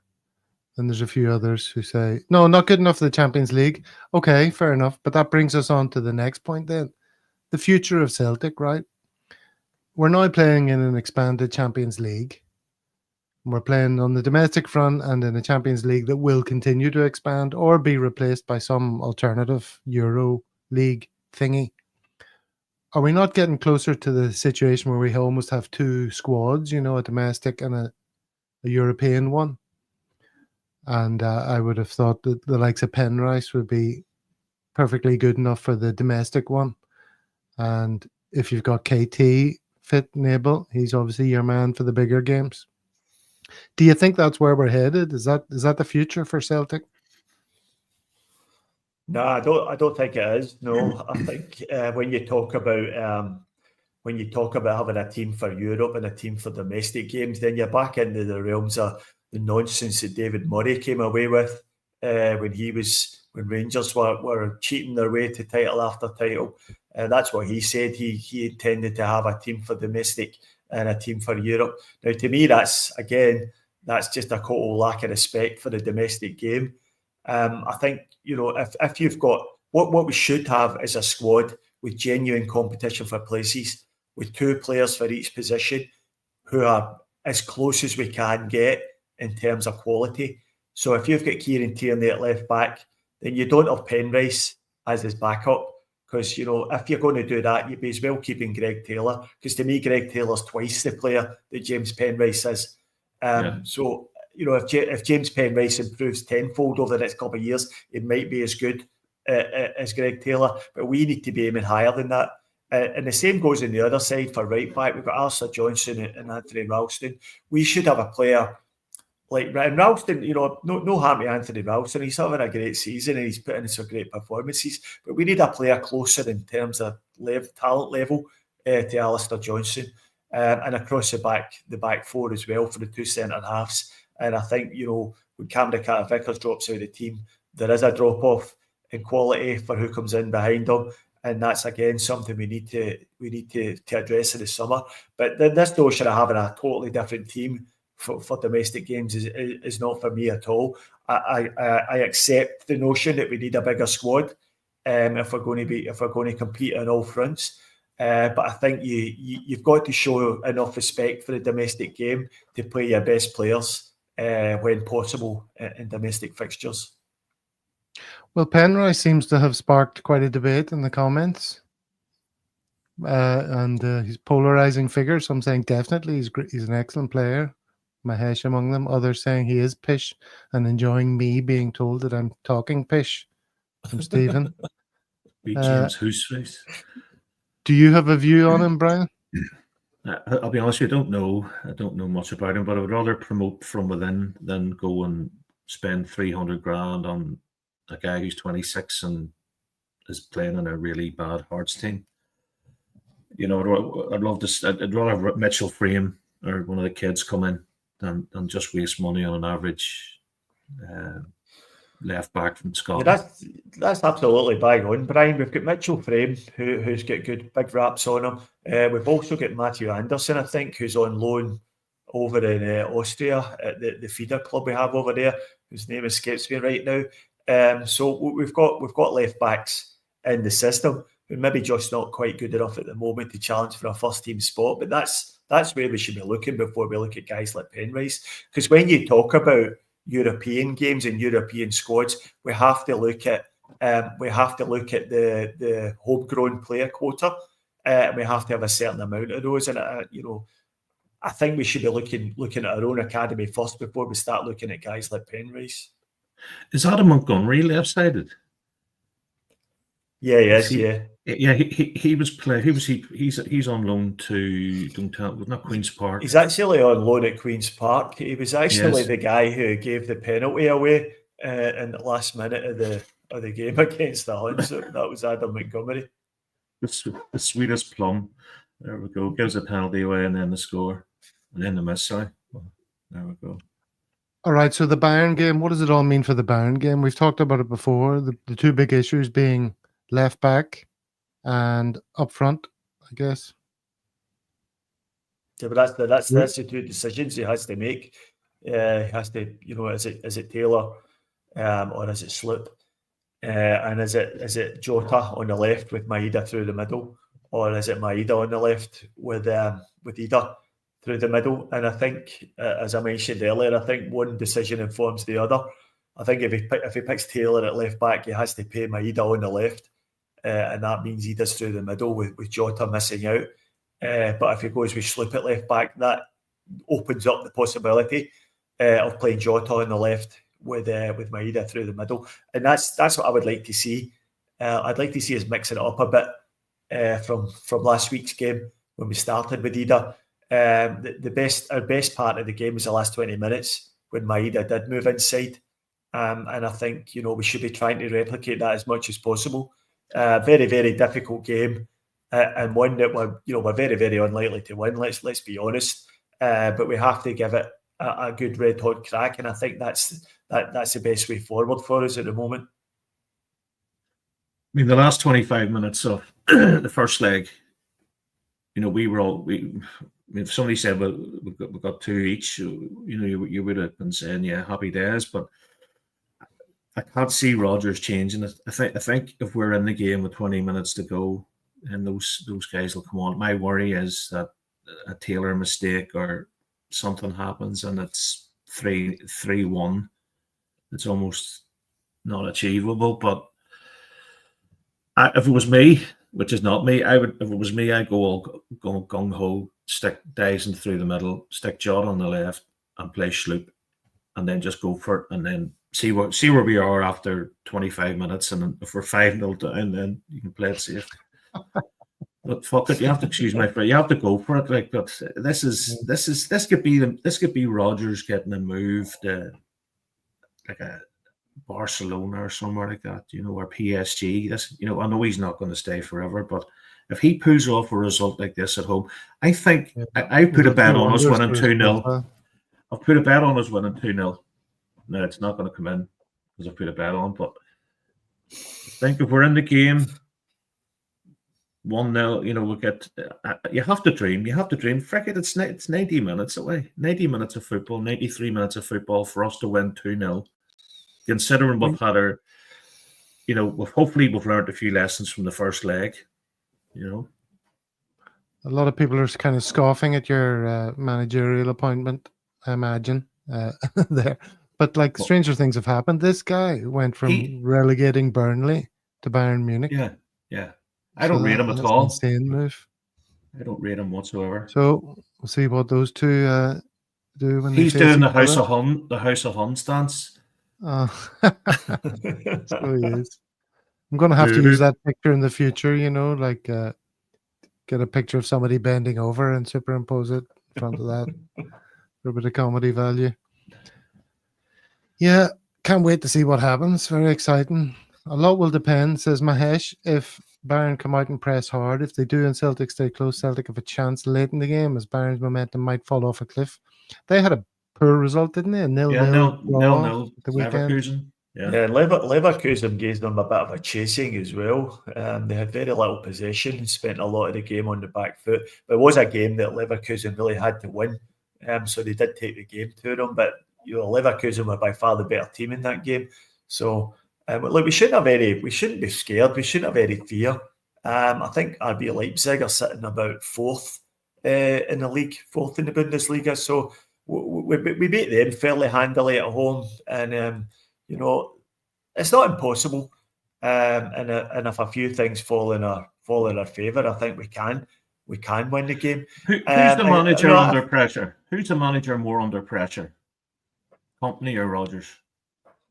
And there's a few others who say, no, not good enough for the Champions League. Okay, fair enough. But that brings us on to the next point then. The future of Celtic, right? We're now playing in an expanded Champions League. We're playing on the domestic front and in a Champions League that will continue to expand or be replaced by some alternative Euro League thingy. Are we not getting closer to the situation where we almost have 2 squads, a domestic and a European one? And I would have thought that the likes of Penrice would be perfectly good enough for the domestic one. And if you've got KT fit and able, he's obviously your man for the bigger games. Do you think that's where we're headed? Is that the future for Celtic? No, I don't think it is. No, I think when you talk about having a team for Europe and a team for domestic games, then you're back into the realms of the nonsense that David Murray came away with when Rangers were cheating their way to title after title. That's what he said. He intended to have a team for domestic and a team for Europe. Now, to me, that's just a total lack of respect for the domestic game. I think, if you've got what we should have is a squad with genuine competition for places, with 2 players for each position who are as close as we can get in terms of quality. So if you've got Kieran Tierney at left back, then you don't have Penrice as his backup. Because, if you're going to do that, you'd be as well keeping Greg Taylor. Because to me, Greg Taylor's twice the player that James Penrice is. So, if James Penrice improves tenfold over the next couple of years, it might be as good as Greg Taylor. But we need to be aiming higher than that. And the same goes on the other side for right back. We've got Alistair Johnson and Anthony Ralston. We should have a player like Ralston, no harm to Anthony Ralston. He's having a great season and he's putting in some great performances. But we need a player closer in terms of talent level to Alistair Johnson. And across the back 4 as well for the 2 centre halves. And I think, when Cameron Carter-Vickers drops out of the team, there is a drop-off in quality for who comes in behind him. And that's, again, something we need to address in the summer. But this notion of having a totally different team for domestic games is not for me at all. I accept the notion that we need a bigger squad if we're going to compete on all fronts. But I think you've got to show enough respect for the domestic game to play your best players when possible in domestic fixtures. Well, Penrice seems to have sparked quite a debate in the comments. And he's polarizing figure. Some saying definitely he's an excellent player. Mahesh among them. Others saying he is pish and enjoying me being told that I'm talking pish. From Stephen. Be James Hooseface. Do you have a view on him, Brian? I'll be honest with you, I don't know much about him, but I would rather promote from within than go and spend 300 grand on a guy who's 26 and is playing in a really bad Hearts team. You know, I'd rather have Mitchell Frame or one of the kids come in than just waste money on an average left back from Scotland. Yeah, that's absolutely bang on, Brian. We've got Mitchell Frame, who's got good big raps on him. We've also got Matthew Anderson, I think, who's on loan over in Austria at the feeder club we have over there, whose name escapes me right now. So we've got left backs in the system who maybe just not quite good enough at the moment to challenge for a first team spot. But that's where we should be looking before we look at guys like Penrice. Because when you talk about European games and European squads, we have to look at the homegrown player quota. We have to have a certain amount of those, and I think we should be looking at our own academy first before we start looking at guys like Penrice. Is Adam Montgomery left-sided? Yeah, yes, yeah. Yeah, he was playing. He's on loan to not Queen's Park. He's actually on loan at Queen's Park. He was actually the guy who gave the penalty away in the last minute of the game against the Huns. So that was Adam Montgomery. The sweetest plum. There we go. Gives a penalty away and then the score. And then the miss, sorry. There we go. All right, so the Bayern game, what does it all mean for the Bayern game? We've talked about it before. The two big issues being left back and up front, I guess. Yeah, but that's the two decisions he has to make. He has to, is it Taylor or is it Sloop? And is it Jota on the left with Maeda through the middle, or is it Maeda on the left with Ida through the middle? And I think, as I mentioned earlier, I think one decision informs the other. I think if he picks Taylor at left back, he has to pay Maeda on the left, and that means Ida's through the middle with Jota missing out. But if he goes with Sloop at left back, that opens up the possibility of playing Jota on the left with Maeda through the middle, and that's what I would like to see. I'd like to see us mixing it up a bit from last week's game when we started with Ida. Our best part of the game was the last 20 minutes when Maeda did move inside, and I think we should be trying to replicate that as much as possible. Very, very difficult game, and one that we're very, very unlikely to win. Let's be honest, but we have to give it a good red hot crack, and I think that's the best way forward for us at the moment. I mean, the last 25 minutes of the first leg, if somebody said, well, we've got two each, you would have been saying, yeah, happy days, but I can't see Rodgers changing it. I think if we're in the game with 20 minutes to go, and those guys will come on. My worry is that a Taylor mistake or something happens and it's 3-1. It's almost not achievable. But if it was me, which is not me, if it was me, I'd go all gung ho, stick Dyson through the middle, stick Jota on the left, and play Sloop, and then just go for it, and then see where we are after 25 minutes, and if we're 5-0 down, then you can play it safe. But fuck it, you have to excuse my friend. You have to go for it. Like, but this could be Rodgers getting a move to like a Barcelona or somewhere like that, or PSG. I know he's not going to stay forever, but if he pulls off a result like this at home, I think I put a bet on us winning 2-0. I've put a bet on us winning 2-0. No, it's not going to come in because I've put a bet on, but I think if we're in the game 1-0, we'll get. You have to dream. Frick it, it's 90 minutes away. 90 minutes of football, 93 minutes of football for us to win 2-0. Considering we've had hopefully we've learned a few lessons from the first leg. A lot of people are kind of scoffing at your managerial appointment, I imagine. there. But like stranger things have happened. This guy went from relegating Burnley to Bayern Munich. Yeah. I don't rate him at that's all. An insane move. I don't rate him whatsoever. So we'll see what those two do when he's they face doing the each House other. of Hun, the House of Hun stance. So he is. I'm going to have to use that picture in the future. Like get a picture of somebody bending over and superimpose it in front of that for a bit of comedy value. Yeah, can't wait to see what happens. Very exciting. A lot will depend, says Mahesh, if Bayern come out and press hard. If they do and Celtic stay close, Celtic have a chance late in the game as Bayern's momentum might fall off a cliff. They had a poor result, didn't they? A 0-0 nil the weekend. Leverkusen. Yeah, Leverkusen gave them a bit of a chasing as well. They had very little possession and spent a lot of the game on the back foot. But it was a game that Leverkusen really had to win. So they did take the game to them. But Leverkusen were by far the better team in that game. So look, we shouldn't be scared. We shouldn't have any fear. I think RB Leipzig are sitting about fourth in the league, fourth in the Bundesliga. So we beat them fairly handily at home, and it's not impossible. And if a few things fall in our favour, I think we can win the game. Who's the manager under pressure? Who's the manager more under pressure? Company or Rodgers?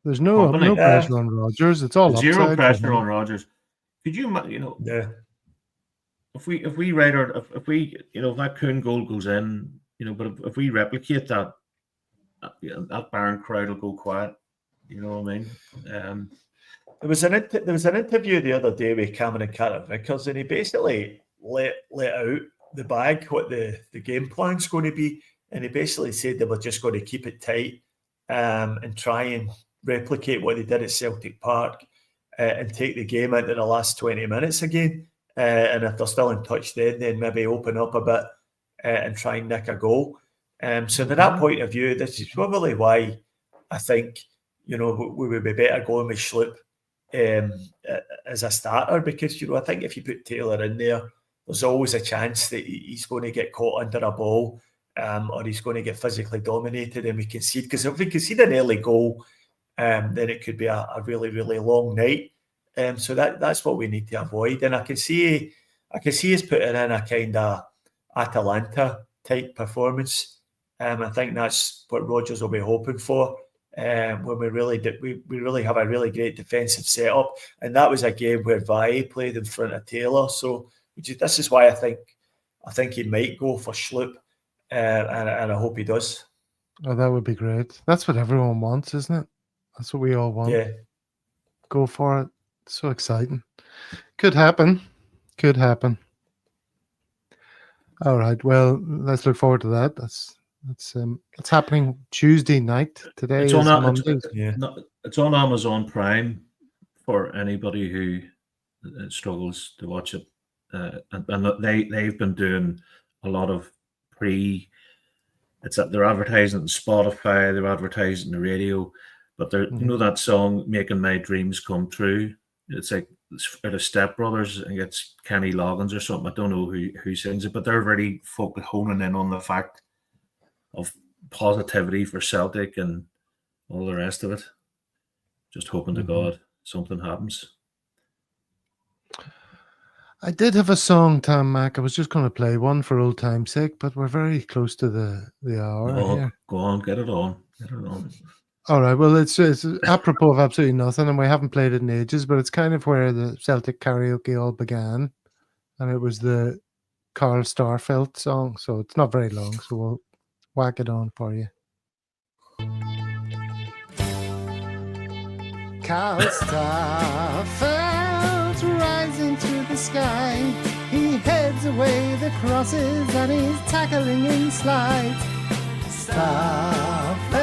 There's no pressure on Rodgers. It's all zero pressure on Rodgers. Could you, Yeah. If we write or if we if that Kuhn goal goes in, but if we replicate that, that Bayern crowd will go quiet. You know what I mean? There was an interview the other day with Cameron Carter-Vickers, and he basically let out the bag what the game plan's going to be, and he basically said they were just going to keep it tight and try and replicate what they did at Celtic Park and take the game into the last 20 minutes again. And if they're still in touch then maybe open up a bit and try and nick a goal. So from that point of view, this is probably why I think, we would be better going with Schlupp as a starter, because, I think if you put Taylor in there, there's always a chance that he's going to get caught under a ball or he's going to get physically dominated and we concede. Because if we concede an early goal, then it could be a really, really long night. So that's what we need to avoid. And I can see us putting in a kind of Atalanta type performance. I think that's what Rodgers will be hoping for. When we really have a really great defensive setup, and that was a game where Valle played in front of Taylor. So this is why I think he might go for Schlupp, and I hope he does. Oh, that would be great. That's what everyone wants, isn't it? That's what we all want. Yeah, go for it. It's so exciting. Could happen. All right. Well, let's look forward to that. That's happening Tuesday night. Today is Monday. It's on Amazon Prime for anybody who struggles to watch it. And they've been doing a lot of they're advertising on Spotify, they're advertising the radio, but they're that song "Making My Dreams Come True." It's like out of Step Brothers, and it's Kenny Loggins or something. I don't know who sings it, but they're really honing in on the fact of positivity for Celtic and all the rest of it. Just hoping to God something happens. I did have a song, Tam Mac. I was just going to play one for old time's sake, but we're very close to the hour here. Go on, get it on. All right. Well, it's apropos of absolutely nothing, and we haven't played it in ages, but it's kind of where the Celtic karaoke all began, and it was the Carl Starfelt song. So it's not very long, so we'll whack it on for you. Carl Starfelt rising to the sky. He heads away the crosses and he's tackling in slides. Starfelt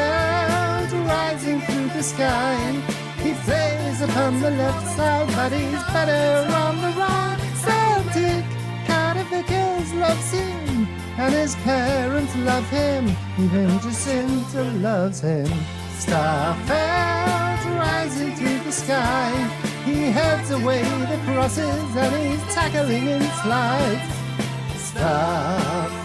rising through the sky. He plays upon the left side, but he's better on the right. Celtic Carter-Vickers loves him, and his parents love him. Even Jacinta loves him. Starfelt rising to the sky. He heads away the crosses and he's tackling in slides. Starfelt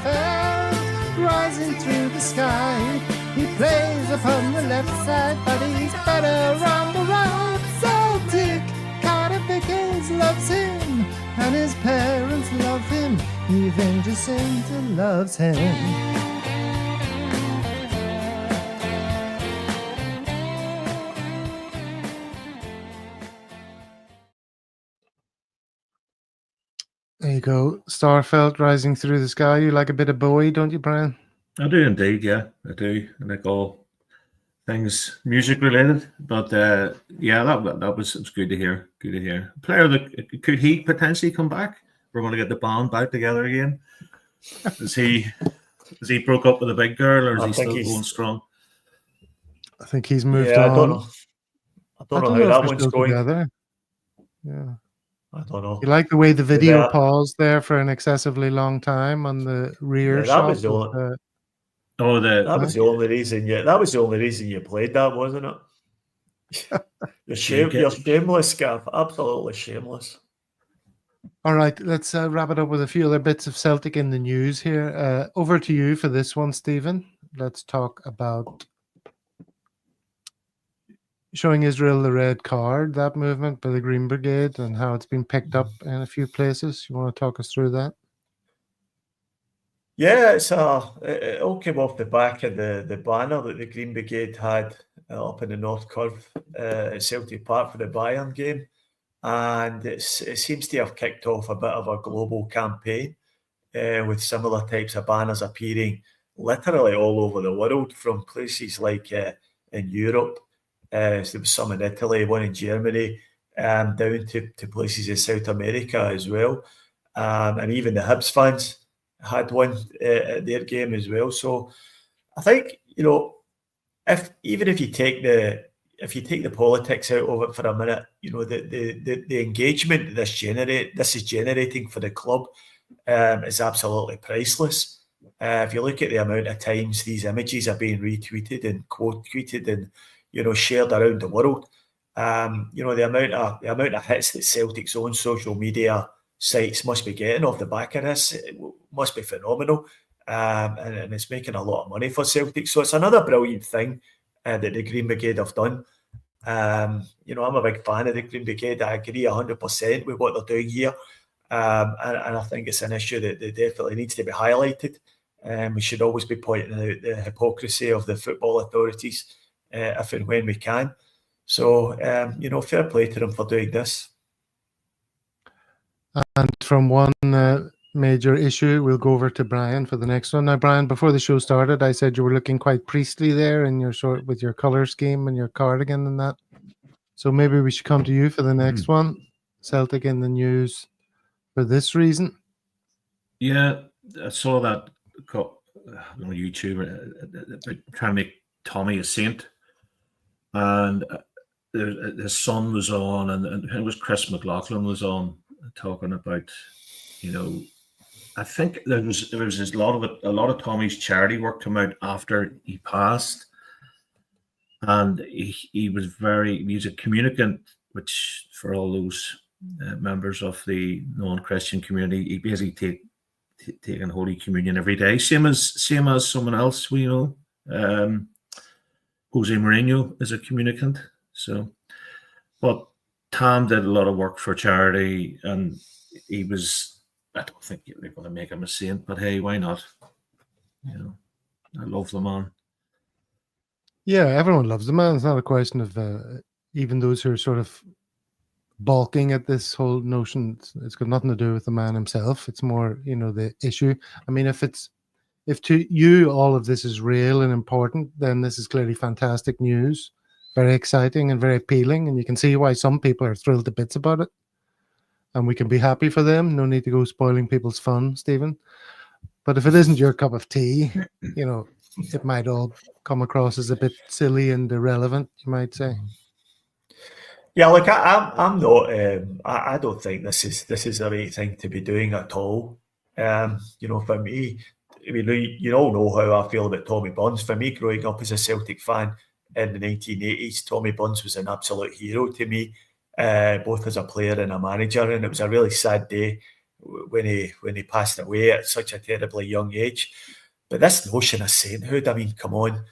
rising through the sky. He plays upon the left side, but he's better on the right. Celtic, Cardiff Vickers loves him, and his parents love him. Even Jacinta loves him. There you go. Starfelt rising through the sky. You like a bit of Bowie, don't you, Brian? I do indeed, yeah, I do. I like all things music related, but yeah, that was good to hear. Good to hear. Player that could he potentially come back? We're going to get the band back together again. Is he broke up with a big girl, or is he still going strong? I think he's moved on. I don't know. I don't know how that one's going. Together. Yeah. I don't know. You like the way the video paused there for an excessively long time on the rear shot? Was the that was the only reason. That was the only reason you played that, wasn't it? You're shameless, Gav. Absolutely shameless. All right, let's wrap it up with a few other bits of Celtic in the news here. Over to you for this one, Stephen. Let's talk about showing Israel the red card, that movement by the Green Brigade, and how it's been picked up in a few places. You want to talk us through that? Yeah, it all came off the back of the banner that the Green Brigade had up in the North Curve at Celtic Park for the Bayern game. And it seems to have kicked off a bit of a global campaign with similar types of banners appearing literally all over the world, from places like in Europe. There was some in Italy, one in Germany, down to places in South America as well. And even the Hibs fans had one at their game as well. So I think, if you take the politics out of it for a minute, the engagement this is generating for the club is absolutely priceless. If you look at the amount of times these images are being retweeted and quote tweeted and shared around the world, the amount of hits that Celtic's own social media sites must be getting off the back of this, it must be phenomenal, and it's making a lot of money for Celtic. So it's another brilliant thing that the Green Brigade have done. I'm a big fan of the Green Brigade. I agree 100% with what they're doing here, and I think it's an issue that definitely needs to be highlighted. We should always be pointing out the hypocrisy of the football authorities if and when we can. So, fair play to them for doing this. And from one major issue, we'll go over to Brian for the next one. Now, Brian, before the show started, I said you were looking quite priestly there in your with your colour scheme and your cardigan and that. So maybe we should come to you for the next one. Celtic in the news for this reason. Yeah, I saw that on YouTube trying to make Tommy a saint, and his son was on, and it was Chris McLaughlin was on, talking about, I think there was a lot of Tommy's charity work come out after he passed, and he was a communicant, which for all those members of the non-Christian community, he basically taking Holy Communion every day, same as someone else we know. Jose Mourinho is a communicant, but Tom did a lot of work for charity, and I don't think they're going to make him a saint, but hey, why not? I love the man. Yeah, everyone loves the man. It's not a question of even those who are sort of balking at this whole notion. It's got nothing to do with the man himself. It's more, the issue. I mean, if to you all of this is real and important, then this is clearly fantastic news. Very exciting and very appealing, and you can see why some people are thrilled to bits about it. And we can be happy for them. No need to go spoiling people's fun, Stephen. But if it isn't your cup of tea, it might all come across as a bit silly and irrelevant, you might say. Yeah, look, I'm not. I don't think this is the right thing to be doing at all. For me, I mean, you all know how I feel about Tommy Burns. For me, growing up as a Celtic fan in the 1980s, Tommy Burns was an absolute hero to me, both as a player and a manager. And it was a really sad day when he passed away at such a terribly young age. But this notion of sainthood, I mean, come on.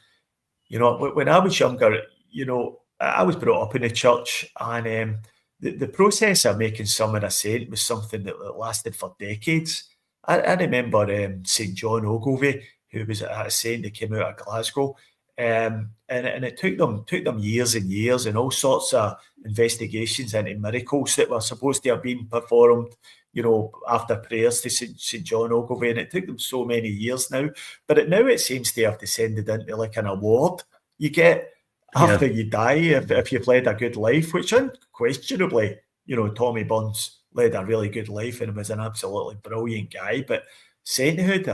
You know, when I was younger, you know, I was brought up in the church, and the process of making someone a saint was something that lasted for decades. I remember St. John Ogilvie, who was a saint that came out of Glasgow, and it took them years and years, and all sorts of investigations into miracles that were supposed to have been performed, you know, after prayers to St. John Ogilvie, and it took them so many years now. But now it seems to have descended into like an award you get after you die if you've led a good life, which unquestionably, you know, Tommy Burns led a really good life and was an absolutely brilliant guy. But sainthood,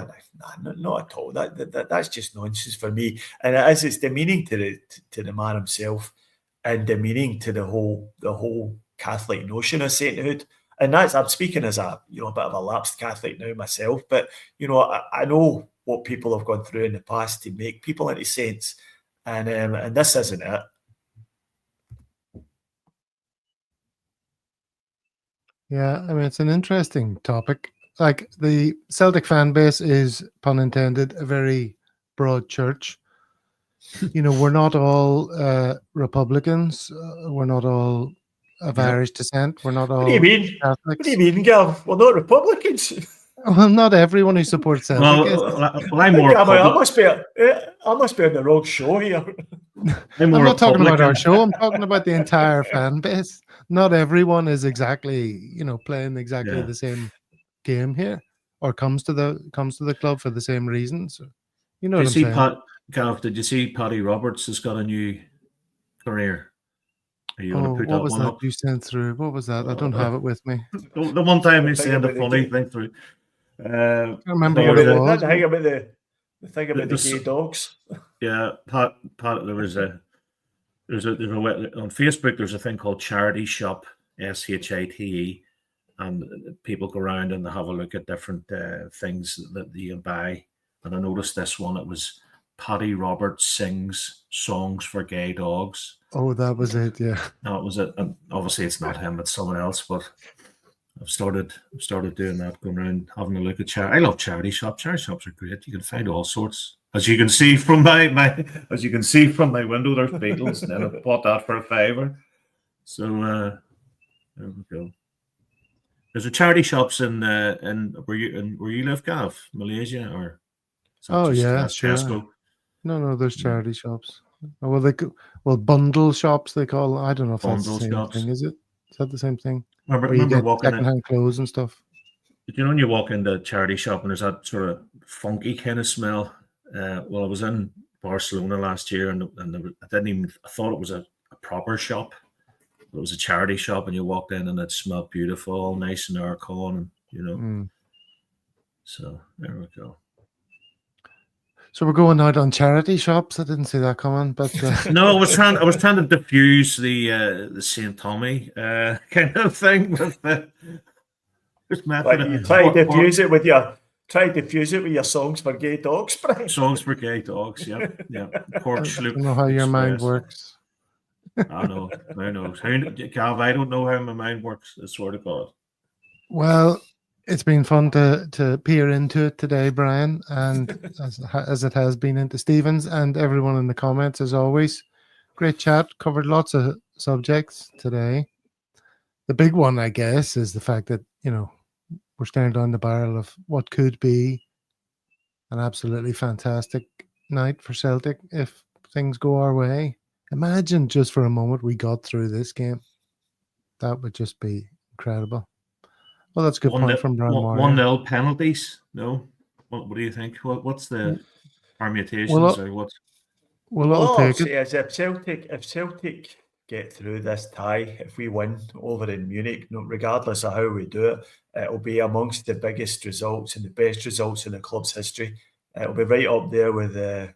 not at all. That's just nonsense for me. And it's demeaning to the man himself, and demeaning to the whole Catholic notion of sainthood. And I'm speaking as a bit of a lapsed Catholic now myself, but you know, I know what people have gone through in the past to make people into saints, and this isn't it. Yeah, I mean, it's an interesting topic. Like, the Celtic fan base is, pun intended, a very broad church. You know, we're not all Republicans. We're not all of Irish descent. We're not all What do you mean? Catholics. What do you mean, Gav? We're not Republicans. Well, not everyone who supports Celtic is. I'm more. I must be on the wrong show here. I'm not talking about our show. I'm talking about the entire fan base. Not everyone is exactly, you know, playing exactly the same game here, or comes to the club for the same reasons. You know what I'm saying? Gav, did you see Paddy Roberts has got a new career? Are you going to put what that was one that up? you sent through? What was that? I don't have it with me. The one time he sent a funny thing through. I can't remember what it was. The thing about the gay dogs. Yeah, Pat. There's a on Facebook. There's a thing called Charity Shop, SHITE, and people go around and they have a look at different things that you can buy. And I noticed this one. It was Paddy Roberts sings songs for gay dogs. Oh, that was it. Yeah, that was it. And obviously, it's not him; it's someone else. But I've started doing that, going around having a look at charity. I love charity shops. Charity shops are great. You can find all sorts. As you can see from my window, there's Beatles, and I bought that for £5. So there we go. There's a charity shops in where you live, Gav, Malaysia, or Tesco. No, there's charity shops. Well, bundle shops they call. I don't know if that's the same thing. Is it? Is that the same thing? Remember walking secondhand clothes and stuff. You know, when you walk into a charity shop and there's that sort of funky kind of smell. Well, I was in Barcelona last year, and I thought it was a proper shop. It was a charity shop, and you walked in and it smelled beautiful, all nice and aircon, and you know. So there we go. So we're going out on charity shops. I didn't see that coming, but no, I was trying to diffuse the St. Tommy kind of thing with the. You try to diffuse it with your songs for gay dogs, Brian. Songs for gay dogs, yeah. Pork I don't know how your mind works. I know. Gav, I don't know how my mind works, I swear to God. Well, it's been fun to peer into it today, Brian, and as it has been into Stephen's, and everyone in the comments, as always. Great chat, covered lots of subjects today. The big one, I guess, is the fact that, you know, we're staring down the barrel of what could be an absolutely fantastic night for Celtic if things go our way. Imagine just for a moment we got through this game. That would just be incredible. Well, that's a good point from Brian Moore. 1-0 penalties? No? What do you think? What's the permutations? We'll all take it. If Celtic get through this tie, if we win over in Munich, regardless of how we do it, it'll be amongst the biggest results and the best results in the club's history. It'll be right up there with the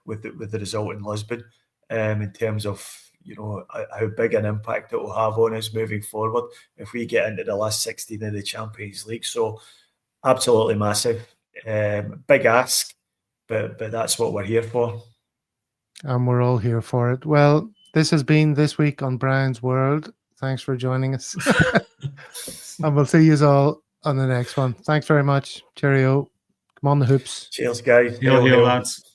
result in Lisbon, in terms of, you know, how big an impact it will have on us moving forward if we get into the last 16 of the Champions League. So absolutely massive, big ask, but that's what we're here for. And we're all here for it. Well, this has been This Week on Brian's World. Thanks for joining us. And we'll see you all on the next one. Thanks very much. Cheerio. Come on the hoops. Cheers, guys. Yo, lads.